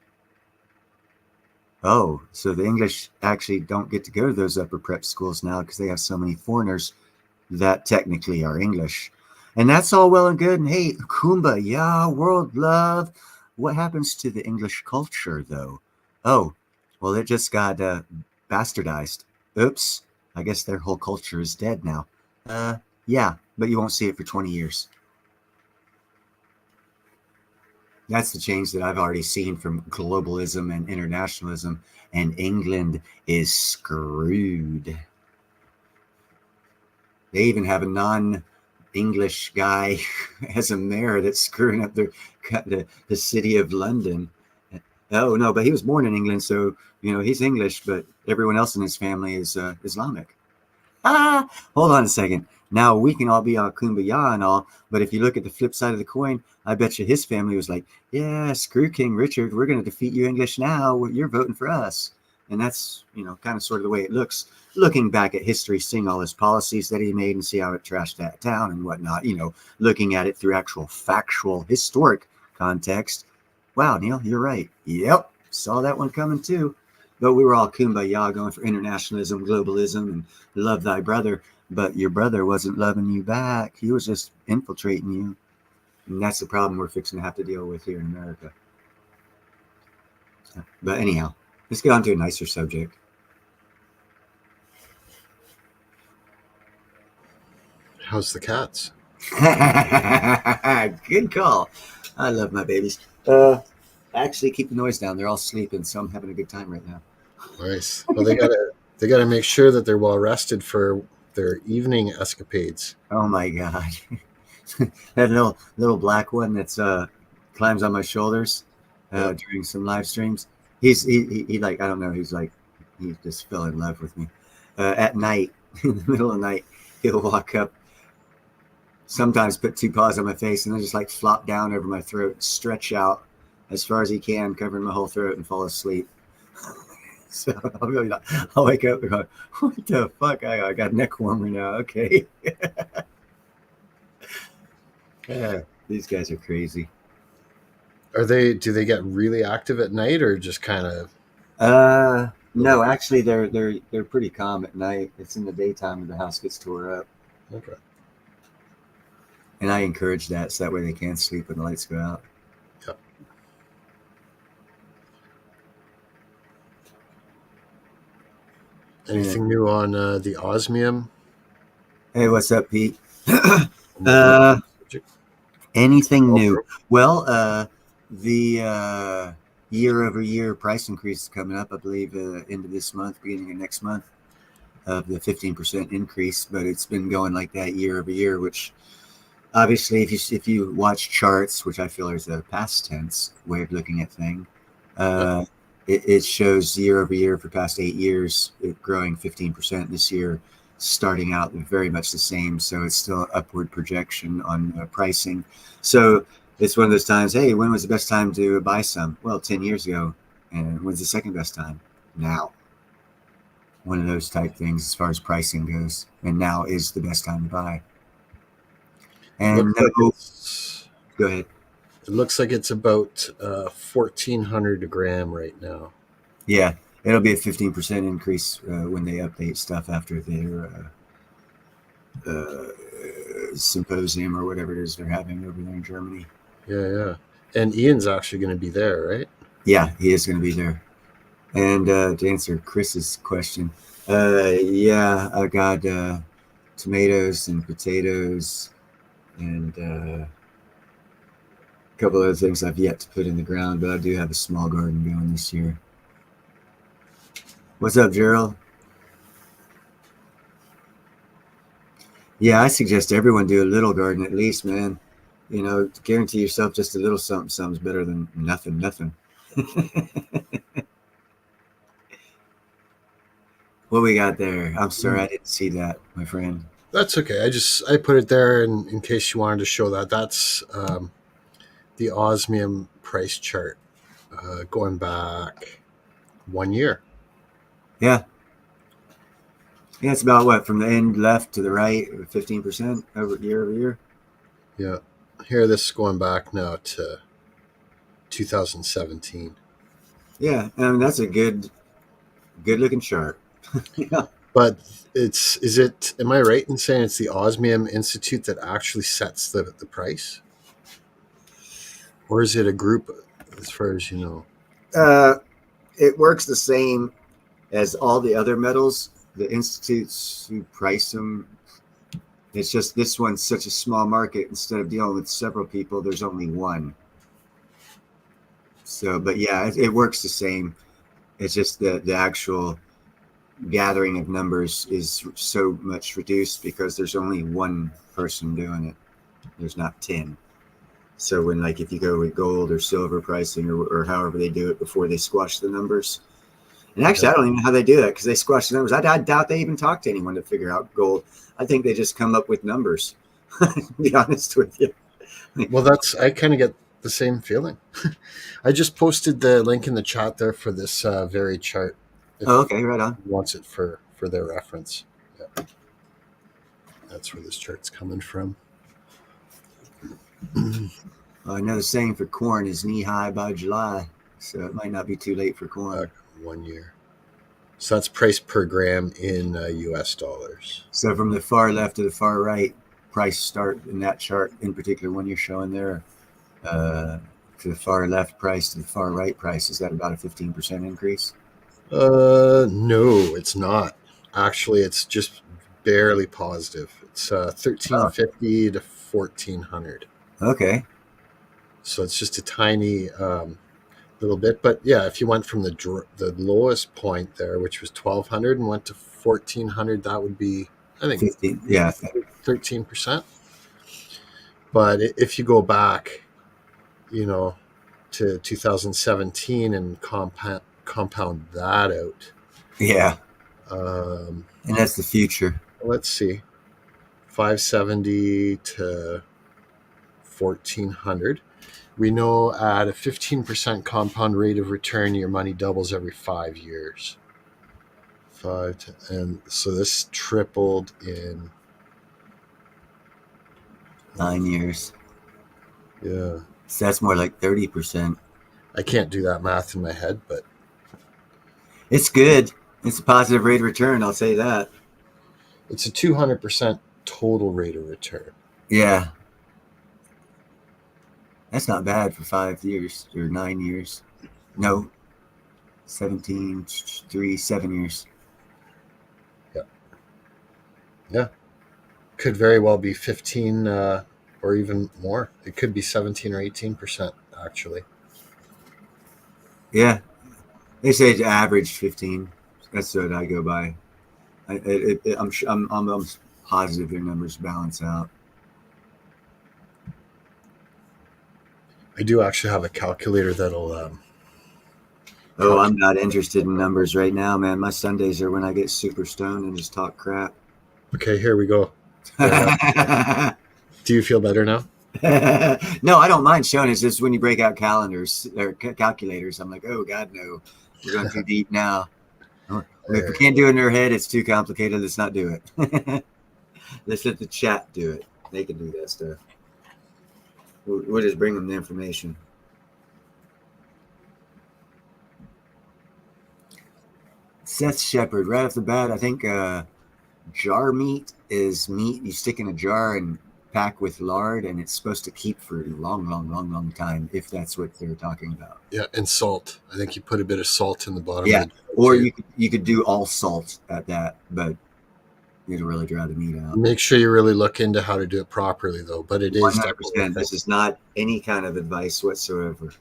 Oh, so the English actually don't get to go to those upper prep schools now because they have so many foreigners that technically are English. And that's all well and good. And hey, kumbaya, world love. What happens to the English culture, though? Oh, well, it just got bastardized. Oops. I guess their whole culture is dead now. Yeah, but you won't see it for 20 years. That's the change that I've already seen from globalism and internationalism, and England is screwed. They even have a non-English guy as a mayor that's screwing up the city of London. Oh, no, but he was born in England, so, he's English, but everyone else in his family is Islamic. Hold on a second. Now, we can all be all kumbaya and all, but if you look at the flip side of the coin, I bet you his family was like, "Yeah, screw King Richard. We're going to defeat you English now. You're voting for us." And that's, kind of sort of the way it looks. Looking back at history, seeing all his policies that he made and see how it trashed that town and whatnot, looking at it through actual factual historic context. Wow, Neil, you're right. Yep, saw that one coming too. But we were all kumbaya going for internationalism, globalism, and love thy brother. But your brother wasn't loving you back. He was just infiltrating you. And that's the problem we're fixing to have to deal with here in America. But anyhow, let's get on to a nicer subject. How's the cats? Good call. I love my babies. Actually, keep the noise down. They're all sleeping, so I'm having a good time right now. Nice. Well, they gotta make sure that they're well rested for their evening escapades. Oh my God. That little black one that's climbs on my shoulders during some live streams. He like, I don't know, he just fell in love with me. At night, in the middle of the night, he'll walk up, sometimes put two paws on my face, and then just like flop down over my throat, stretch out as far as he can, covering my whole throat, and fall asleep. So I'll wake up and go, "What the fuck? I got neck warmer now." Okay. Yeah, these guys are crazy. Do they get really active at night or just kind of? No, actually they're pretty calm at night. It's in the daytime the house gets tore up. Okay. And I encourage that so that way they can sleep when the lights go out. Yep. Anything new on the osmium? Hey, what's up, Pete? Anything Oh, new? Well, the year-over-year price increase is coming up, I believe, end of this month, beginning of next month, of the 15% increase. But it's been going like that year over year, which obviously, if you watch charts, which I feel is a past tense way of looking at things, Yeah. it shows year over year for the past 8 years, it growing 15% this year, starting out very much the same. So it's still upward projection on pricing. So it's one of those times, hey, when was the best time to buy some? Well, 10 years ago. And when's the second best time? Now. One of those type things as far as pricing goes. And now is the best time to buy. And Looks like no, it's go ahead. it looks like it's about 1,400 a gram right now. Yeah, it'll be a 15% increase when they update stuff after their symposium or whatever it is they're having over there in Germany. Yeah. And Ian's actually going to be there, right? Yeah, he is going to be there. And to answer Chris's question, yeah, I got tomatoes and potatoes and a couple other things I've yet to put in the ground, but I do have a small garden going this year. What's up, Gerald? Yeah, I suggest everyone do a little garden at least, man. You know, guarantee yourself just a little something. Something's better than nothing. What we got there? I'm sorry, I didn't see that, my friend. That's okay. I put it there in case you wanted to show that. That's the osmium price chart going back 1 year. Yeah. Yeah, it's about what, from the end left to the right, 15% over year. Yeah. Here, this is going back now to 2017. Yeah, I mean that's a good looking chart. Yeah. But am I right in saying it's the Osmium Institute that actually sets the price? Or is it a group, as far as you know? It works the same as all the other metals. The institutes who price them, it's just this one's such a small market. Instead of dealing with several people, there's only one. So, but yeah, it works the same. It's just the actual gathering of numbers is so much reduced because there's only one person doing it. There's not 10. So when, like, if you go with gold or silver pricing or however they do it before they squash the numbers, and actually I don't even know how they do that because they squash the numbers. I doubt they even talk to anyone to figure out gold. I think they just come up with numbers. To be honest with you. Well, I kind of get the same feeling. I just posted the link in the chat there for this very chart. Oh, okay, right on. Wants it for their reference. Yeah. That's where this chart's coming from. Well, I know the saying for corn is knee high by July, so it might not be too late for corn. 1 year. So that's price per gram in US dollars. So from the far left to the far right, price start in that chart in particular one you're showing there, to the far left price to the far right price, is that about a 15% increase? No, it's not. Actually, it's just barely positive. It's 1350 to 1400. Okay. So it's just a tiny little bit. But yeah, if you went from the lowest point there, which was 1200, and went to 1400, that would be, I think, 15. Yeah. 13%. But if you go back, to 2017 and compound that out. Yeah. And that's the future. Let's see. 570 to 1400. We know at a 15% compound rate of return, your money doubles every 5 years. And so this tripled in 9 years. Yeah. So that's more like 30%. I can't do that math in my head, but it's good. It's a positive rate of return, I'll say that. It's a 200% total rate of return. Yeah. That's not bad for 5 years or 9 years. No. 17, 7 years. Yeah. Could very well be 15 or even more. It could be 17 or 18% actually. Yeah, they say it's average 15. That's what I go by. I'm positive their numbers balance out. I do actually have a calculator that'll. Oh, I'm not interested in numbers right now, man. My Sundays are when I get super stoned and just talk crap. Okay, here we go. Do you feel better now? No, I don't mind showing. It's just when you break out calendars or calculators, I'm like, oh God, no, we're going too deep now. If we can't do it in our head, it's too complicated. Let's not do it. Let's let the chat do it. They can do that stuff. We'll just bring them the information. Seth Shepard, right off the bat, I think jar meat is meat you stick in a jar and pack with lard, and it's supposed to keep for a long time, if that's what they're talking about. Yeah, and salt. I think you put a bit of salt in the bottom. Yeah, of the or you could do all salt at that, but it'll really dry the meat out. Make sure you really look into how to do it properly, though. But it is 100%. This is not any kind of advice whatsoever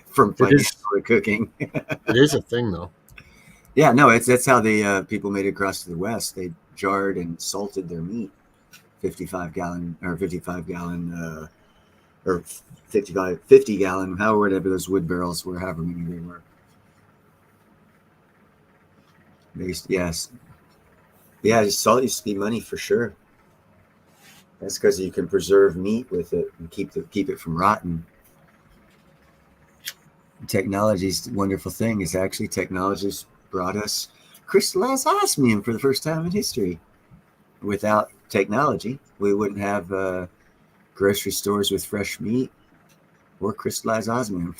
from financial cooking. It is a thing, though. Yeah, no, that's how the people made it across to the West. They jarred and salted their meat. 50 gallon, or 50 gallon, however, whatever those wood barrels were, however many they were. Yes. Yeah, salt used to be money for sure. That's because you can preserve meat with it and keep it from rotting. Technology's a wonderful thing. It's actually technology's brought us crystallized osmium for the first time in history. Without technology, we wouldn't have grocery stores with fresh meat or crystallized osmium.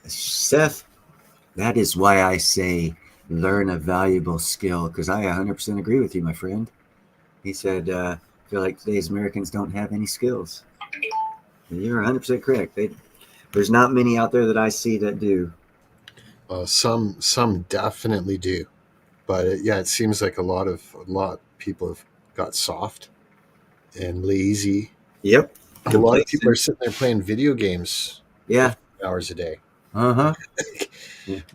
Seth, that is why I say learn a valuable skill, because I 100% agree with you, my friend. He said, I feel like today's Americans don't have any skills. You're 100% correct. There's not many out there that I see that do. Some definitely do, but it seems like a lot of people have got soft and lazy. Yep. A lot of people are sitting there playing video games. Yeah. Hours a day. Yeah.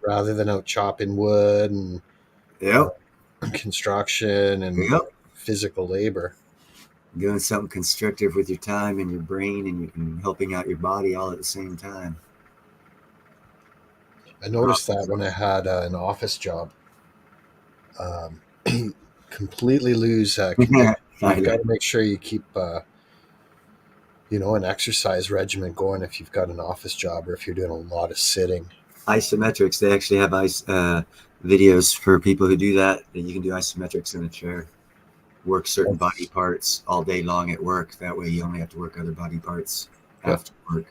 Rather than out chopping wood and construction and physical labor. Doing something constructive with your time and your brain and helping out your body all at the same time. I noticed that when I had an office job. Completely lose connection. You've got to make sure you keep an exercise regimen going if you've got an office job or if you're doing a lot of sitting. Isometrics. They actually have videos for people who do that. You can do isometrics in a chair. Work certain body parts all day long at work. That way you only have to work other body parts after work.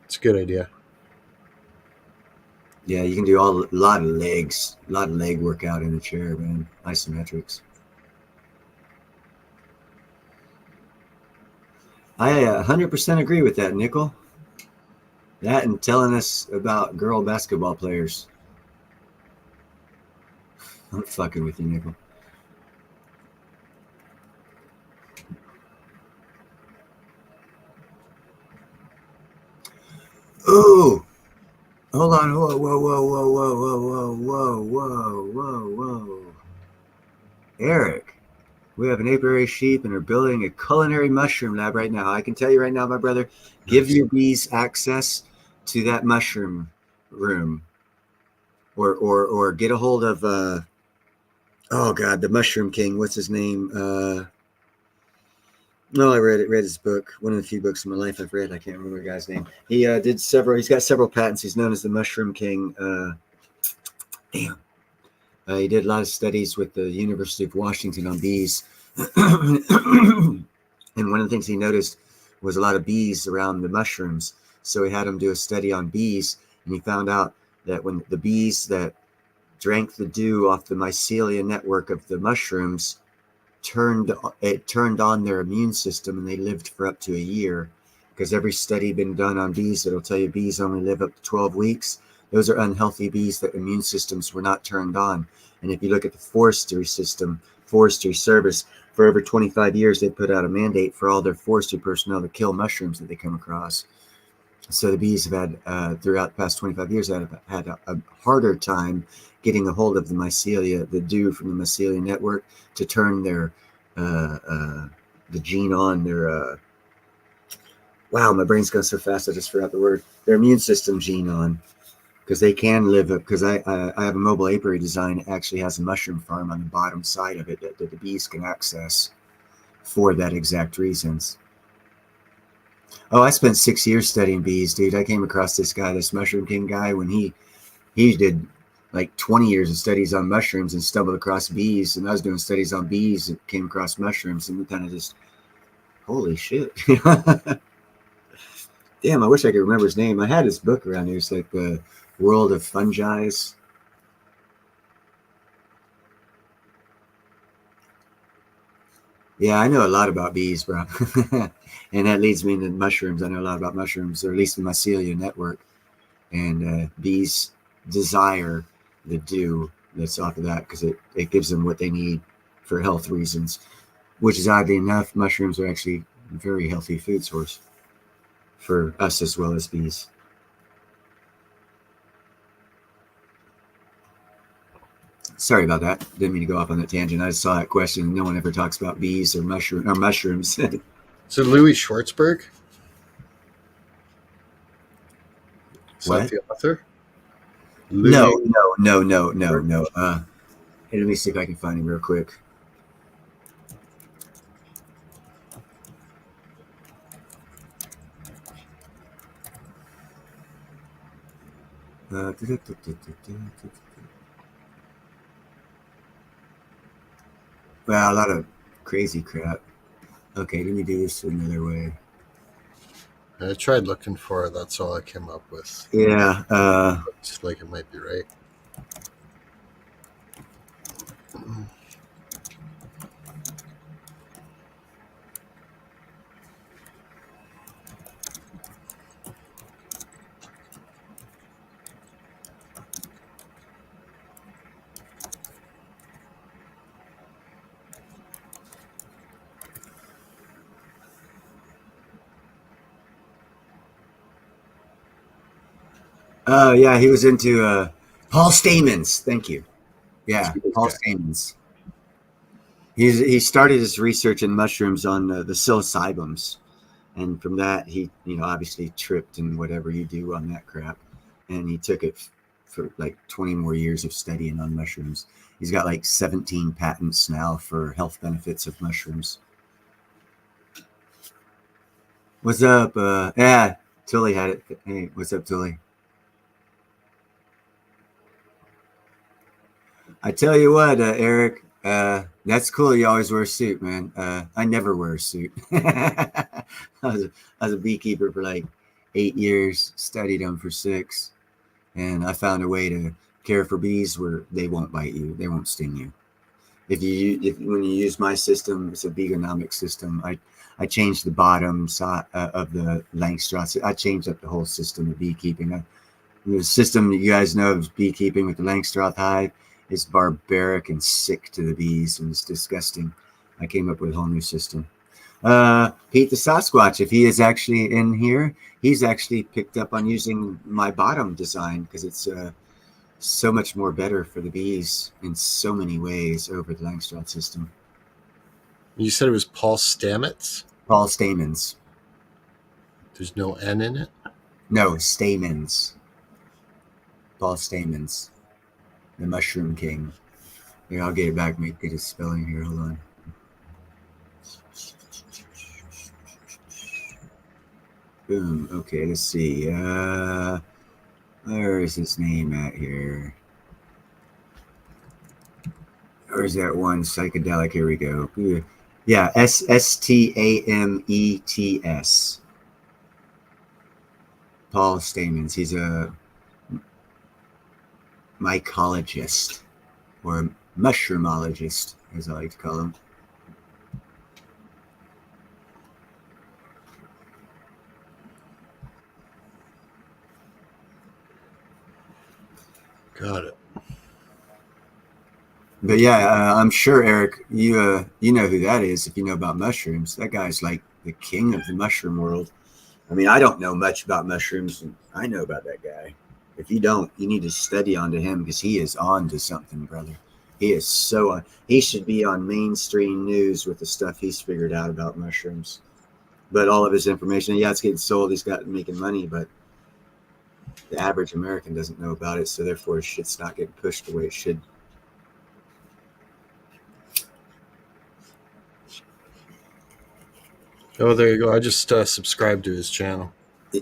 It's a good idea. Yeah, you can do a lot of leg workout in a chair, man. Isometrics. I 100% agree with that, Nickel. That and telling us about girl basketball players. I'm fucking with you, Nickel. Ooh. Hold on. Whoa. Eric, we have an apiary sheep and are building a culinary mushroom lab right now. I can tell you right now, my brother, give your bees access to that mushroom room. Or get a hold of oh God, the Mushroom King. What's his name? No, I read his book. One of the few books in my life I've read. I can't remember the guy's name. He he's got several patents. He's known as the Mushroom King. He did a lot of studies with the University of Washington on bees. And one of the things he noticed was a lot of bees around the mushrooms. So he had him do a study on bees, and he found out that when the bees that drank the dew off the mycelia network of the mushrooms turned on their immune system, and they lived for up to a year. Because every study been done on bees that'll tell you bees only live up to 12 weeks. Those are unhealthy bees that immune systems were not turned on. And if you look at the forestry system, forestry service, for over 25 years, they put out a mandate for all their forestry personnel to kill mushrooms that they come across. So the bees have had, throughout the past 25 years, had a harder time getting a hold of the mycelia, the dew from the mycelia network, to turn their the gene on, their wow, my brain's going so fast I just forgot the word, their immune system gene on, because they can live, because I have a mobile apiary design that actually has a mushroom farm on the bottom side of it that the bees can access for that exact reasons. Oh, I spent 6 years studying bees, dude. I came across this guy, this Mushroom King guy, when he did like 20 years of studies on mushrooms and stumbled across bees. And I was doing studies on bees and came across mushrooms, and we kind of just, holy shit. Damn, I wish I could remember his name. I had his book around here. It's like the World of Fungi's. Yeah, I know a lot about bees, bro. And that leads me into mushrooms. I know a lot about mushrooms, or at least the mycelia network. And bees desire the dew that's off of that because it gives them what they need for health reasons, which is oddly enough, mushrooms are actually a very healthy food source for us as well as bees. Sorry about that. Didn't mean to go off on that tangent. I just saw that question. No one ever talks about bees or mushrooms. So Louis Schwartzberg, is that What? the author? No, Louis. no. Hey, let me see if I can find him real quick. Well, a lot of crazy crap. Okay, let me do this another way. I tried looking for it. That's all I came up with. Yeah. Looks like it might be right. Yeah, he was into Paul Stamens. Thank you. Yeah, This Paul guy. Stamens. He started his research in mushrooms on the psilocybums, and from that he obviously tripped and whatever you do on that crap, and he took it for like 20 more years of studying on mushrooms. He's got like 17 patents now for health benefits of mushrooms. What's up? Yeah, Tully had it. Hey, what's up, Tully? I tell you what, Eric, that's cool. You always wear a suit, man. I never wear a suit. I was a beekeeper for like 8 years, studied them for 6, and I found a way to care for bees where they won't bite you, they won't sting you. If when you use my system, it's a veganomic system. I changed the bottom side of the Langstroth. I changed up the whole system of beekeeping. The system that you guys know of beekeeping with the Langstroth hive is barbaric and sick to the bees, and it's disgusting. I came up with a whole new system. Pete the Sasquatch, if he is actually in here, he's actually picked up on using my bottom design because it's so much more better for the bees in so many ways over the Langstroth system. You said it was Paul Stamets? Paul Stamens. There's no N in it? No, Stamens. Paul Stamens. The Mushroom King. Here, I'll get it back, get his spelling here. Hold on. Boom. Okay, let's see. Where is his name at here? Where's that one psychedelic? Here we go. Yeah, Stamets. Paul Stamens. He's a mycologist, or mushroomologist, as I like to call him. Got it. But yeah, I'm sure Eric, you know who that is if you know about mushrooms. That guy's like the king of the mushroom world. I mean, I don't know much about mushrooms, and I know about that guy. If you don't, you need to study onto him because he is on to something, brother. He is so on. He should be on mainstream news with the stuff he's figured out about mushrooms. But all of his information, yeah, it's getting sold. He's got making money, but the average American doesn't know about it, so therefore his shit's not getting pushed the way it should. Oh, there you go. I just subscribed to his channel.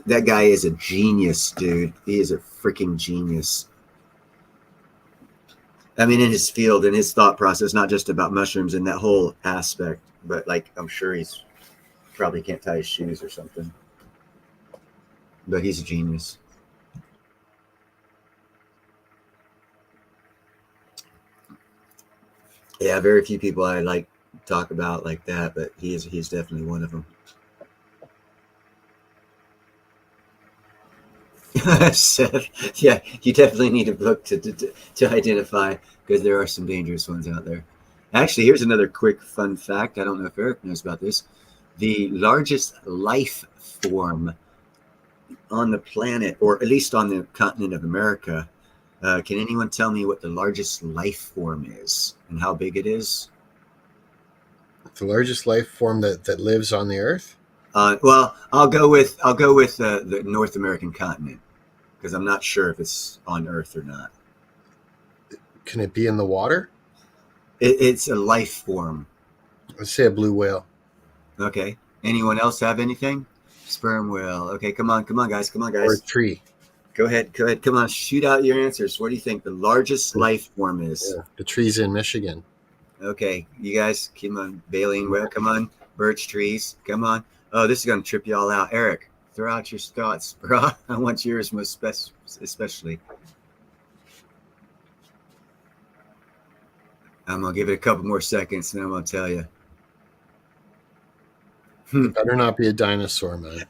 That guy is a genius, dude. He is a freaking genius. I mean, in his field, in his thought process, not just about mushrooms and that whole aspect, but like, I'm sure he's probably can't tie his shoes or something. But he's a genius. Yeah, very few people I like talk about like that, but he's definitely one of them. Seth, yeah, you definitely need a book to identify because there are some dangerous ones out there. Actually, here's another quick fun fact. I don't know if Eric knows about this. The largest life form on the planet, or at least on the continent of America, can anyone tell me what the largest life form is and how big it is? The largest life form that lives on the Earth? Well, I'll go with the North American continent because I'm not sure if it's on Earth or not. Can it be in the water? It's a life form. Let's say a blue whale. Okay. Anyone else have anything? Sperm whale. Okay, come on, guys. Come on, Or a guys. tree. Go ahead. Come on, shoot out your answers. What do you think the largest life form is? Yeah, the tree's in Michigan. Okay, you guys, come on. Baleen whale, come on. Birch trees, come on. Oh, this is going to trip you all out. Eric, throw out your thoughts, bro. I want yours most especially. I'm going to give it a couple more seconds, and I'm going to tell you. It better not be a dinosaur, man.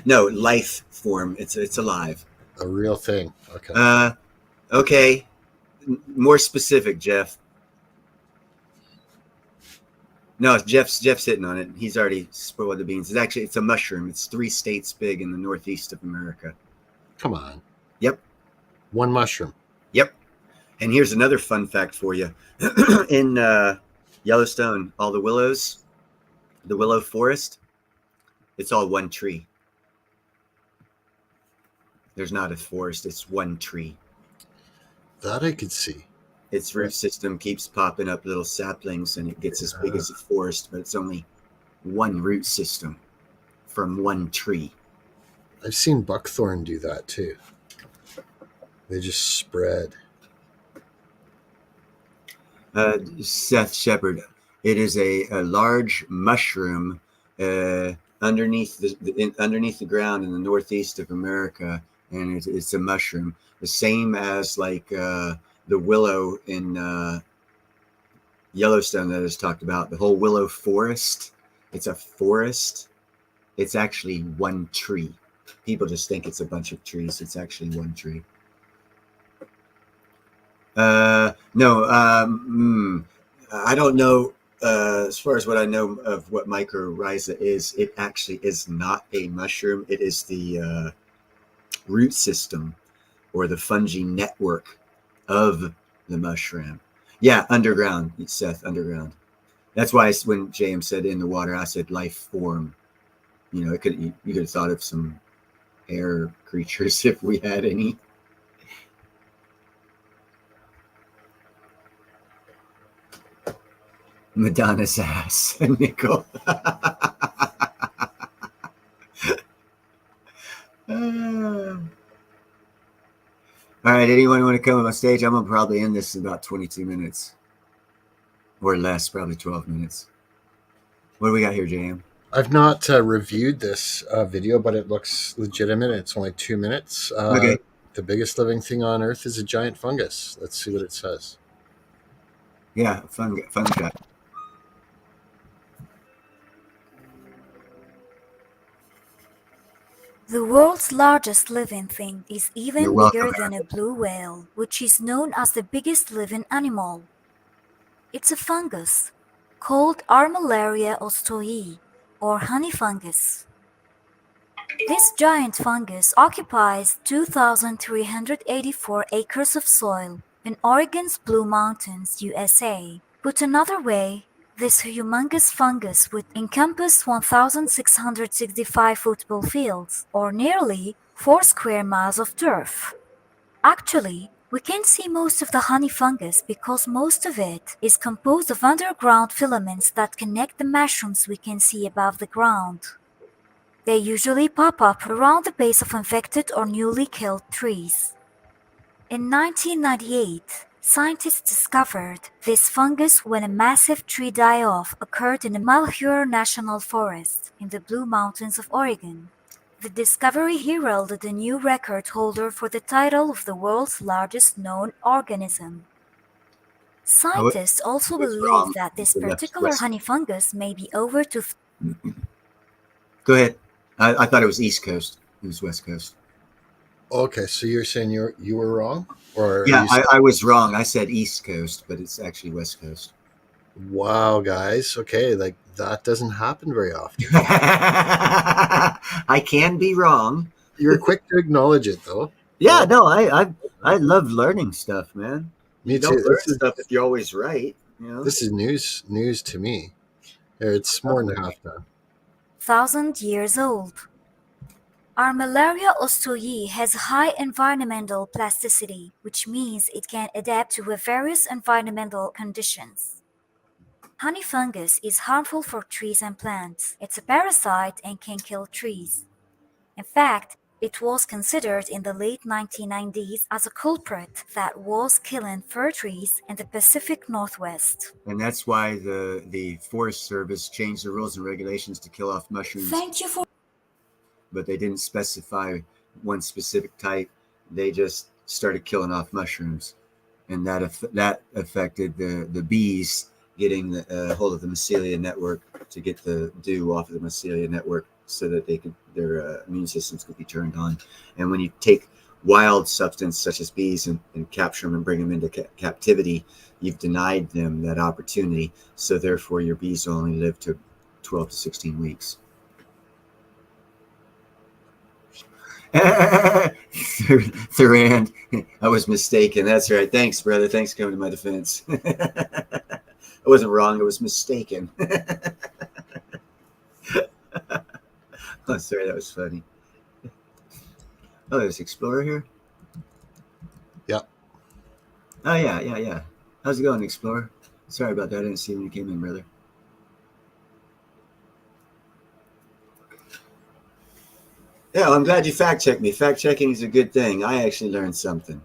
No, life form. It's alive. A real thing. Okay. Okay. More specific, Jeff. No, Jeff's hitting on it. He's already spoiled the beans. It's a mushroom. It's 3 states big in the northeast of America. Come on. Yep. One mushroom. Yep. And here's another fun fact for you. In Yellowstone, all the willows, the willow forest, it's all one tree. There's not a forest. It's one tree. That I could see. Its root system keeps popping up little saplings and it gets as big as a forest, but it's only one root system from one tree. I've seen buckthorn do that too. They just spread. Seth Shepard, it is a large mushroom underneath the ground in the northeast of America, and it's a mushroom, the same as like the willow in Yellowstone that is talked about. The whole willow forest, it's a forest. It's actually one tree. People just think it's a bunch of trees. It's actually one tree. No, I don't know. As far as what I know of what mycorrhiza is, it actually is not a mushroom. It is the root system or the fungi network of the mushroom. Yeah, underground, Seth, underground. That's why when James said in the water, I said life form. You know, you could have thought of some air creatures if we had any. Madonna's ass, nickel. All right, anyone want to come on stage? I'm going to probably end this in about 22 minutes. Or less, probably 12 minutes. What do we got here, JM? I've not reviewed this video, but it looks legitimate. It's only 2 minutes. Okay. The biggest living thing on Earth is a giant fungus. Let's see what it says. Yeah, fun fact. The world's largest living thing is You're even welcome. bigger than a blue whale, which is known as the biggest living animal. It's a fungus called Armillaria ostoi, or honey fungus. This giant fungus occupies 2,384 acres of soil in Oregon's Blue Mountains, USA. Put another way, this humongous fungus would encompass 1,665 football fields, or nearly 4 square miles of turf. Actually, we can see most of the honey fungus because most of it is composed of underground filaments that connect the mushrooms we can see above the ground. They usually pop up around the base of infected or newly killed trees. In 1998, scientists discovered this fungus when a massive tree die-off occurred in the Malheur National Forest in the Blue Mountains of Oregon. The discovery heralded a new record holder for the title of the world's largest known organism. Scientists also was believe wrong. that this The left particular west. honey fungus may be over to Go ahead. I thought it was East Coast. It was West Coast. Okay, so you're saying you were wrong, or Yeah, are you I was wrong. I said East Coast, but it's actually West Coast. wow, guys? Okay, like that doesn't happen very often. I can be wrong. You're quick to acknowledge it, though. Yeah, no, I love learning stuff, man. Me You too. don't learn stuff if you're always right. You know. This is news to me. It's more than half done. 1,000 years old. Armillaria ostoi has high environmental plasticity, which means it can adapt to various environmental conditions. Honey fungus is harmful for trees and plants. It's a parasite and can kill trees. In fact, it was considered in the late 1990s as a culprit that was killing fir trees in the Pacific Northwest. And that's why the Forest Service changed the rules and regulations to kill off mushrooms. Thank you for But they didn't specify one specific type. They just started killing off mushrooms, and that affected the bees getting hold of the mycelia network to get the dew off of the mycelia network, so that their immune systems could be turned on. And when you take wild substance such as bees and capture them and bring them into captivity, you've denied them that opportunity. So therefore, your bees only live to 12 to 16 weeks. Thurand, I was mistaken. That's right. Thanks, brother. Thanks for coming to my defense. I wasn't wrong. I was mistaken. Oh, sorry. That was funny. Oh, there's Explorer here? Yeah. Oh, yeah. How's it going, Explorer? Sorry about that. I didn't see when you came in, brother. Yeah, well, I'm glad you fact-checked me. Fact-checking is a good thing. I actually learned something.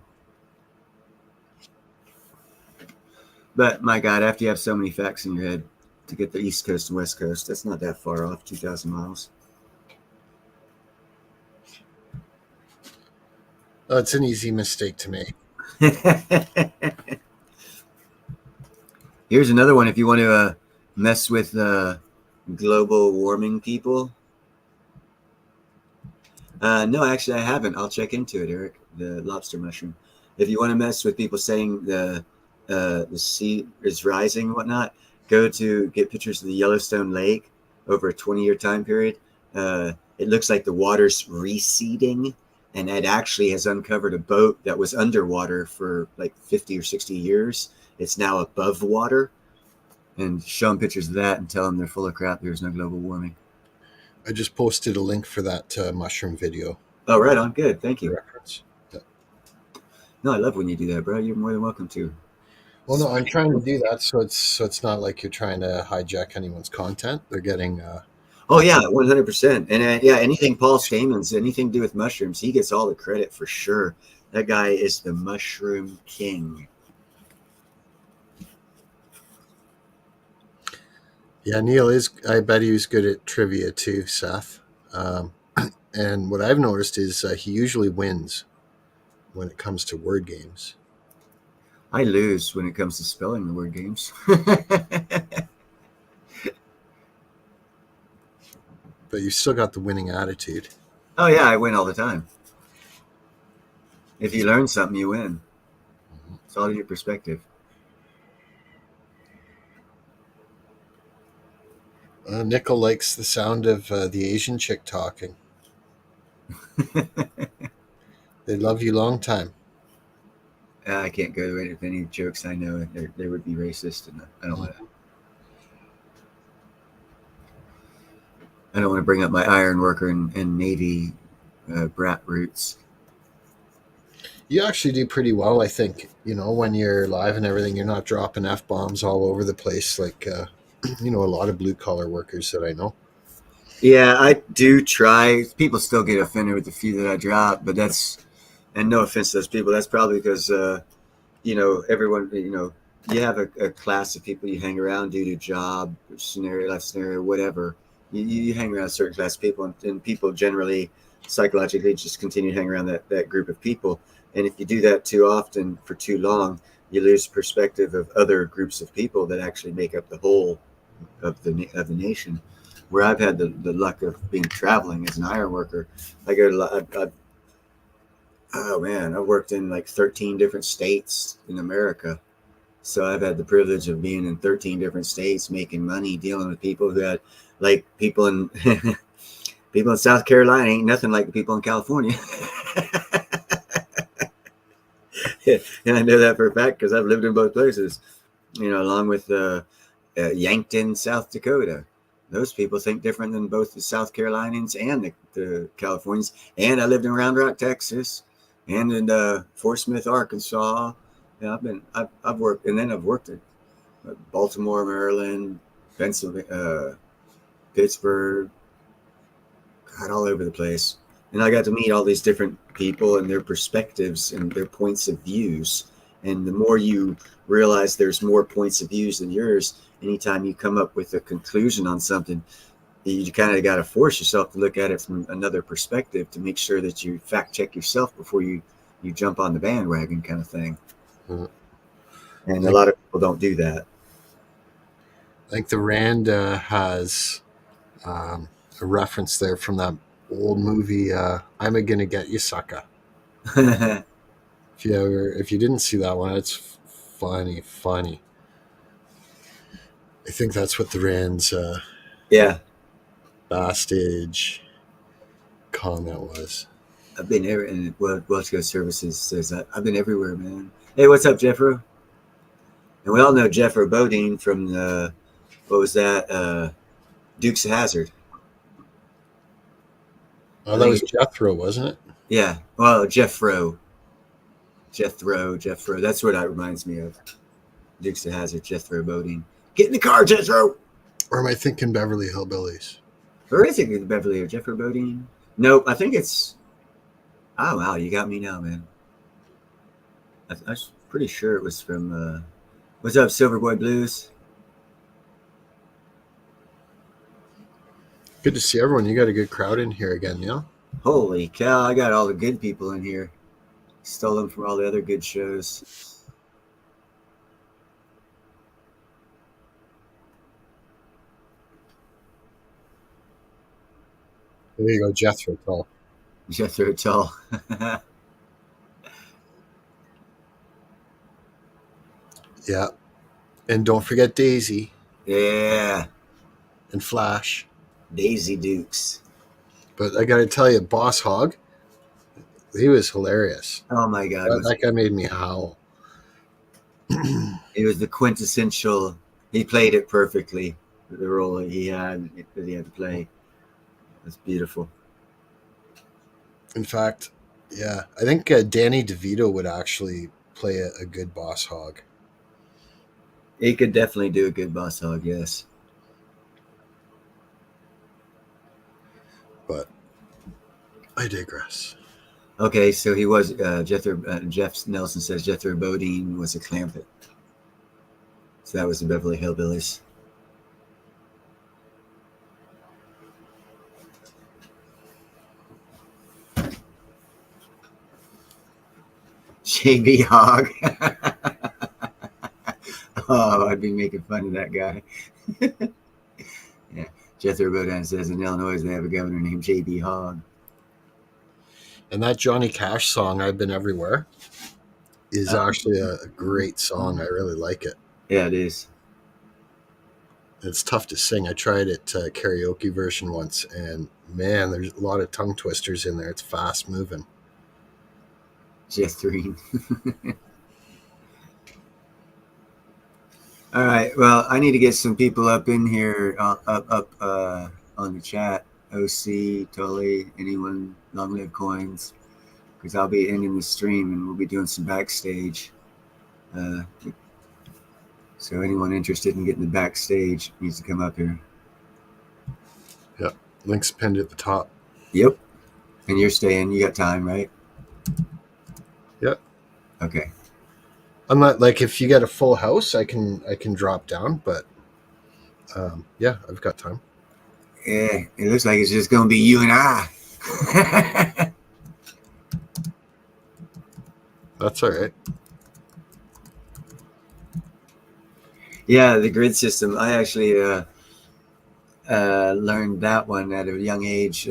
But, my God, after you have so many facts in your head to get the East Coast and West Coast, that's not that far off, 2,000 miles. It's an easy mistake to make. Here's another one if you want to mess with global warming people. No, actually, I haven't. I'll check into it, Eric. The lobster mushroom. If you want to mess with people saying the sea is rising and whatnot, go to get pictures of the Yellowstone Lake over a 20-year time period. It looks like the water's receding, and it actually has uncovered a boat that was underwater for like 50 or 60 years. It's now above water. And show them pictures of that and tell them they're full of crap. There's no global warming. I just posted a link for that mushroom video. Oh, right on. Good. Thank you. Reference. Yeah. No, I love when you do that, bro. You're more than welcome to. Well, no, I'm trying to do that so it's not like you're trying to hijack anyone's content. They're getting. Oh yeah, 100%. And yeah, anything Paul Stamens, anything to do with mushrooms, he gets all the credit for sure. That guy is the mushroom king. Yeah, Neil is. I bet he was good at trivia too, Seth. And what I've noticed is he usually wins when it comes to word games. I lose when it comes to spelling the word games. But you still got the winning attitude. Oh yeah, I win all the time. If you learn something, you win. It's all in your perspective. Nickel likes the sound of the Asian chick talking. They love you long time. I can't go with any jokes I know. They would be racist, and I don't want to. I don't want to bring up my iron worker and Navy brat roots. You actually do pretty well, I think. When you're live and everything, you're not dropping f bombs all over the place like a lot of blue collar workers that I know. Yeah, I do try. People still get offended with the few that I drop, but and no offense to those people. That's probably because everyone, you have a class of people you hang around due to job scenario, life scenario, whatever. You hang around a certain class of people, and people generally psychologically just continue to hang around that group of people. And if you do that too often for too long, you lose perspective of other groups of people that actually make up the whole of the nation. Where I've had the luck of being traveling as an iron worker, I go to oh man, I've worked in like 13 different states in America. So I've had the privilege of being in 13 different states, making money, dealing with people who had like people in people in South Carolina ain't nothing like the people in California. And I know that for a fact because I've lived in both places, along with Yankton, South Dakota. Those people think different than both the South Carolinians and the Californians. And I lived in Round Rock, Texas, and in Fort Smith, Arkansas. Yeah, I've worked, and then I've worked at Baltimore, Maryland, Pennsylvania, Pittsburgh, God, all over the place. And I got to meet all these different people and their perspectives and their points of views. And the more you realize there's more points of views than yours, anytime you come up with a conclusion on something, you kind of got to force yourself to look at it from another perspective to make sure that you fact check yourself before you jump on the bandwagon kind of thing. Mhm. And a lot of people don't do that. I think the Rand has a reference there from that old movie, I'm a Gonna Get You Sucker. If you didn't see that one, it's funny. I think that's what the Rand's Yeah. backstage comment was. I've been everywhere, and Welsh Coast Services says I've been everywhere, man. Hey, what's up, Jeffro? And we all know Jeffro Bodine from the, what was that? Dukes of Hazzard. Oh, that was Jethro, wasn't it? Yeah. Well, Jethro. That's what that reminds me of. Dukes of Hazzard, Jethro Bodine. Get in the car, Jethro. Or am I thinking Beverly Hillbillies? Or is it Beverly or Jethro Bodine? Nope, I think it's. Oh wow, you got me now, man. I was pretty sure it was from. What's up, Silverboy Blues? Good to see everyone. You got a good crowd in here again, yeah? Holy cow, I got all the good people in here. Stole them from all the other good shows. There you go, Jethro Tull. Jethro Tull. Yeah. And don't forget Daisy. Yeah. And Flash. Daisy Dukes. But I got to tell you, Boss Hogg, he was hilarious. Oh my God. That guy made me howl. It was the quintessential. He played it perfectly. The role that he had to play. It's beautiful. In fact, yeah, I think Danny DeVito would actually play a good Boss Hogg. He could definitely do a good Boss Hogg, yes. But I digress. Okay, so he was Jethro. Jeff Nelson says Jethro Bodine was a Clampett. So that was the Beverly Hillbillies. JB Hogg. Oh, I'd be making fun of that guy. Yeah, Jethro Bodine says in Illinois they have a governor named JB Hogg. And that Johnny Cash song, I've Been Everywhere, is actually a great song. I really like it. Yeah, it is. It's tough to sing. I tried it karaoke version once, and man, there's a lot of tongue twisters in there. It's fast moving. Jethrine. All right. Well, I need to get some people up in here, up on the chat. OC, Tully, anyone, Long Live Coins, because I'll be ending the stream and we'll be doing some backstage. So anyone interested in getting the backstage needs to come up here. Yep. Link's pinned at the top. Yep. And you're staying. You got time, right? Yep. Okay. I'm not like, if you get a full house, I can drop down, but yeah, I've got time. Yeah, it looks like it's just gonna be you and I. That's all right. Yeah, the grid system. I actually learned that one at a young age,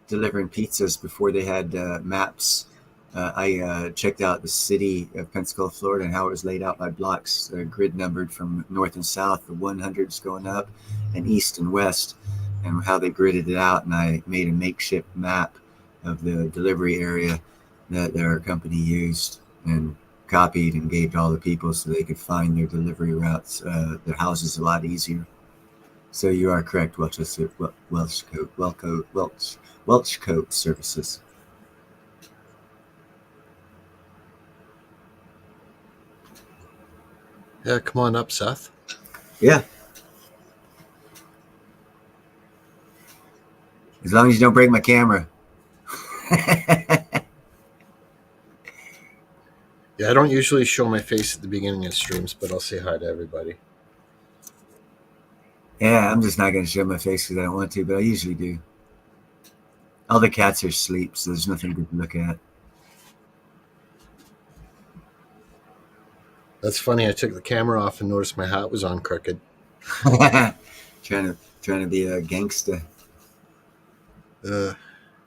delivering pizzas before they had maps. I checked out the city of Pensacola, Florida, and how it was laid out by blocks, grid numbered from north and south, the 100s going up, and east and west, and how they gridded it out. And I made a makeshift map of the delivery area that their company used and copied and gave to all the people so they could find their delivery routes, their houses a lot easier. So you are correct, Welch Coat Services. Yeah, come on up, Seth. Yeah. As long as you don't break my camera. Yeah, I don't usually show my face at the beginning of streams, but I'll say hi to everybody. Yeah, I'm just not going to show my face because I don't want to, but I usually do. All the cats are asleep, so there's nothing good to look at. That's funny. I took the camera off and noticed my hat was on crooked. trying to be a gangster. Uh,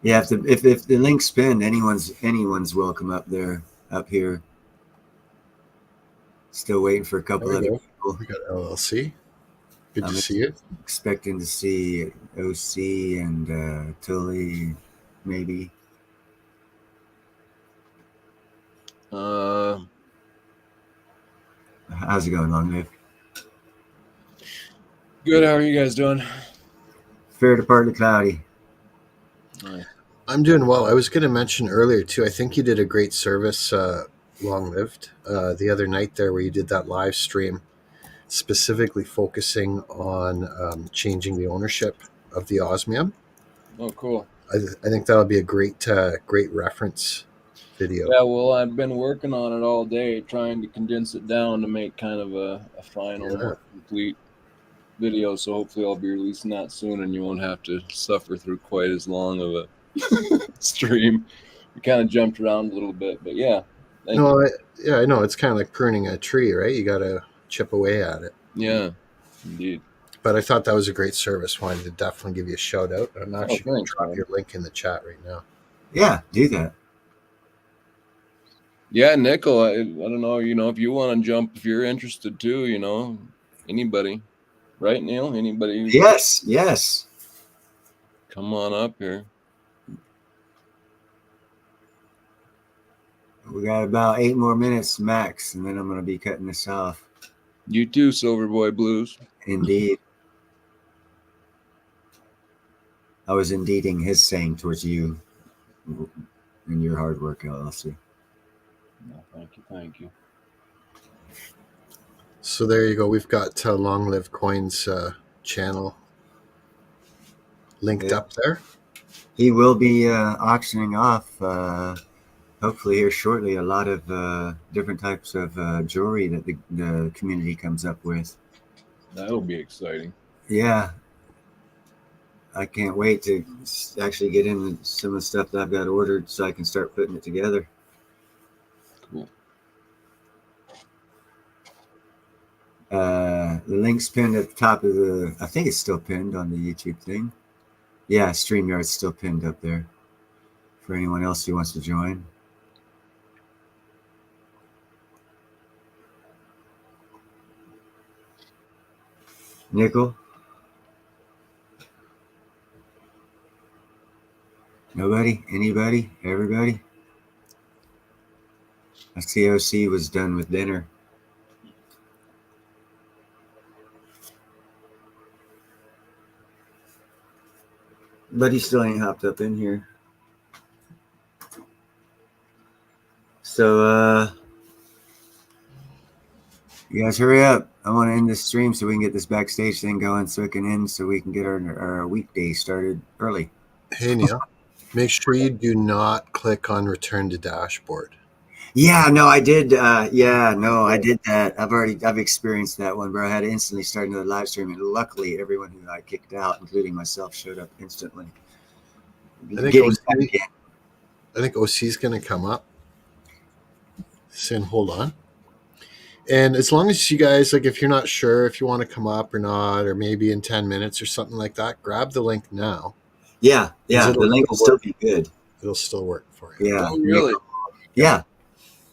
Yeah, if the link's pinned, anyone's welcome up here. Still waiting for a couple there we other go. people. We got LLC. Good I'm to see you. expecting to see OC and Tully, maybe. Uh, How's it going, Long Live? Good. How are you guys doing? Fair to partly cloudy. Nice. I'm doing well. I was going to mention earlier, too, I think you did a great service, Long Lived, the other night there where you did that live stream specifically focusing on changing the ownership of the osmium. Oh, cool. I think that'll be a great reference video. Yeah, well, I've been working on it all day, trying to condense it down to make kind of a final, more complete video. So hopefully I'll be releasing that soon and you won't have to suffer through quite as long of a stream. We kind of jumped around a little bit, but yeah. I know. It's kind of like pruning a tree, right? You got to chip away at it. Yeah, indeed. But I thought that was a great service. Wanted to definitely give you a shout out. I'm actually going to drop your link in the chat right now. Yeah, do that. Yeah, Nickel, I don't know, if you want to jump, if you're interested too, anybody. Right, Neil? Anybody? Yes. Come on up here. We got about 8 more minutes max, and then I'm going to be cutting this off. You too, Silverboy Blues. Indeed. I was indeeding his saying towards you and your hard work, LLC. No, thank you. So there you go. We've got Long Live Coins channel linked up there. He will be auctioning off, hopefully here shortly, a lot of different types of jewelry that the community comes up with. That'll be exciting. Yeah. I can't wait to actually get into some of the stuff that I've got ordered so I can start putting it together. Cool. The link's pinned at the top of I think it's still pinned on the YouTube thing. Yeah, StreamYard's still pinned up there. for anyone else who wants to join. Nickel? Nobody? Anybody? Everybody? I see OC was done with dinner. But he still ain't hopped up in here. So, you guys hurry up. I want to end this stream so we can get this backstage thing going so it can end so we can get our weekday started early. Hey, Neil, make sure you do not click on return to dashboard. Yeah, no, I did. I did that. I've experienced that one where I had to instantly start another live stream, and luckily everyone who I kicked out, including myself, showed up instantly. I think OC's going to come up. Sin, hold on. And as long as you guys, like, if you're not sure if you want to come up or not, or maybe in 10 minutes or something like that, grab the link now. Yeah, the link will still be good. It'll still work for you. Yeah. Oh, really? Yeah.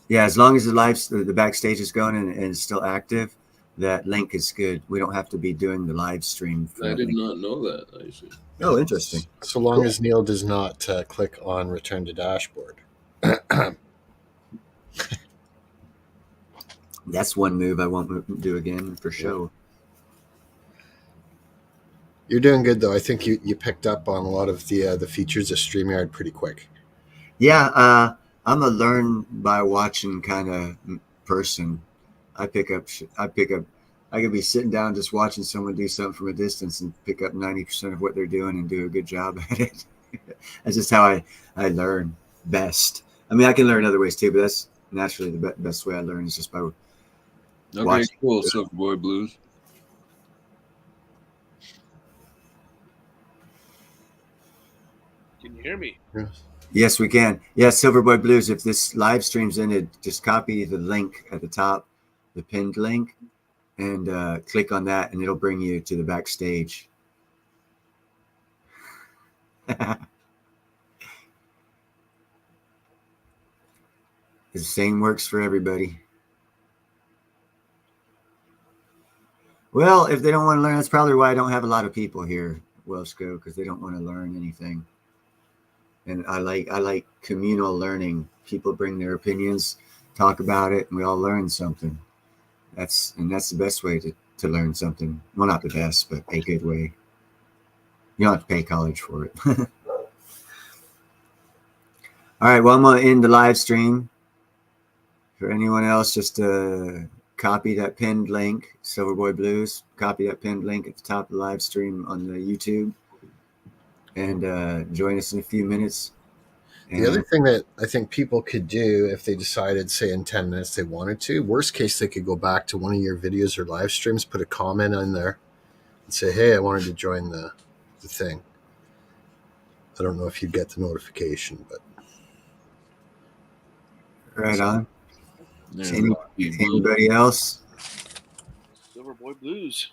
Yeah, as long as the backstage is going and it's still active, that link is good. We don't have to be doing the live stream. I did not know that. I see. Oh, interesting. So long as Neil does not click on return to dashboard. That's one move I won't do again for sure. You're doing good, though. I think you picked up on a lot of the features of StreamYard pretty quick. Yeah, I'm a learn by watching kind of person. I could be sitting down just watching someone do something from a distance and pick up 90% of what they're doing and do a good job at it. That's just how I learn best. I mean, I can learn other ways too, but that's naturally the best way I learn is just by watching. Cool, Silverboy Blues. Can you hear me? Yes. Yes, we can. Yeah, Silverboy Blues. If this live stream's ended, just copy the link at the top, the pinned link, and click on that, and it'll bring you to the backstage. The same works for everybody. Well, if they don't want to learn, that's probably why I don't have a lot of people here, Welshco, because they don't want to learn anything. And I like communal learning. People bring their opinions, talk about it, and we all learn something. That's the best way to learn something. Well, not the best, but a good way. You don't have to pay college for it. All right, well, I'm going to end the live stream. For anyone else, just copy that pinned link, Silverboy Blues. Copy that pinned link at the top of the live stream on the YouTube. And join us in a few minutes. The other thing that I think people could do if they decided, say, in 10 minutes they wanted to, worst case, they could go back to one of your videos or live streams, put a comment on there, and say, hey, I wanted to join the thing. I don't know if you get the notification, but. Right on. Yeah, Anybody else? Silverboy Blues.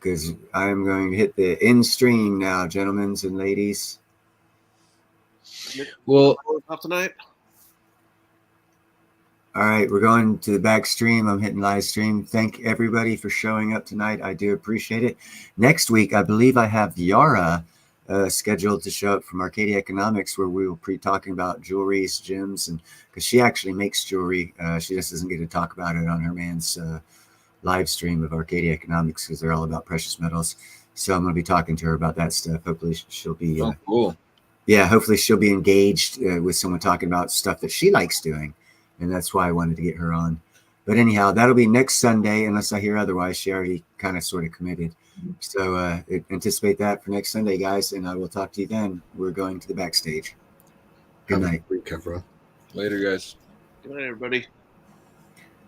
Because I'm going to hit the end stream now, gentlemen and ladies. Well, Up tonight. All right, we're going to the back stream. I'm hitting live stream. Thank everybody for showing up tonight. I do appreciate it. Next week, I believe I have Yarra scheduled to show up from Arcadia Economics, where we will be talking about jewelries, gems, and because she actually makes jewelry. She just doesn't get to talk about it on her man's live stream of Arcadia Economics because they're all about precious metals. So I'm going to be talking to her about that stuff. Hopefully she'll be cool. Yeah, hopefully she'll be engaged with someone talking about stuff that she likes doing. And that's why I wanted to get her on. But anyhow, that'll be next Sunday, unless I hear otherwise. She already kind of sort of committed. So anticipate that for next Sunday, guys. And I will talk to you then. We're going to the backstage. Good night. Cover. Later, guys. Good night, everybody.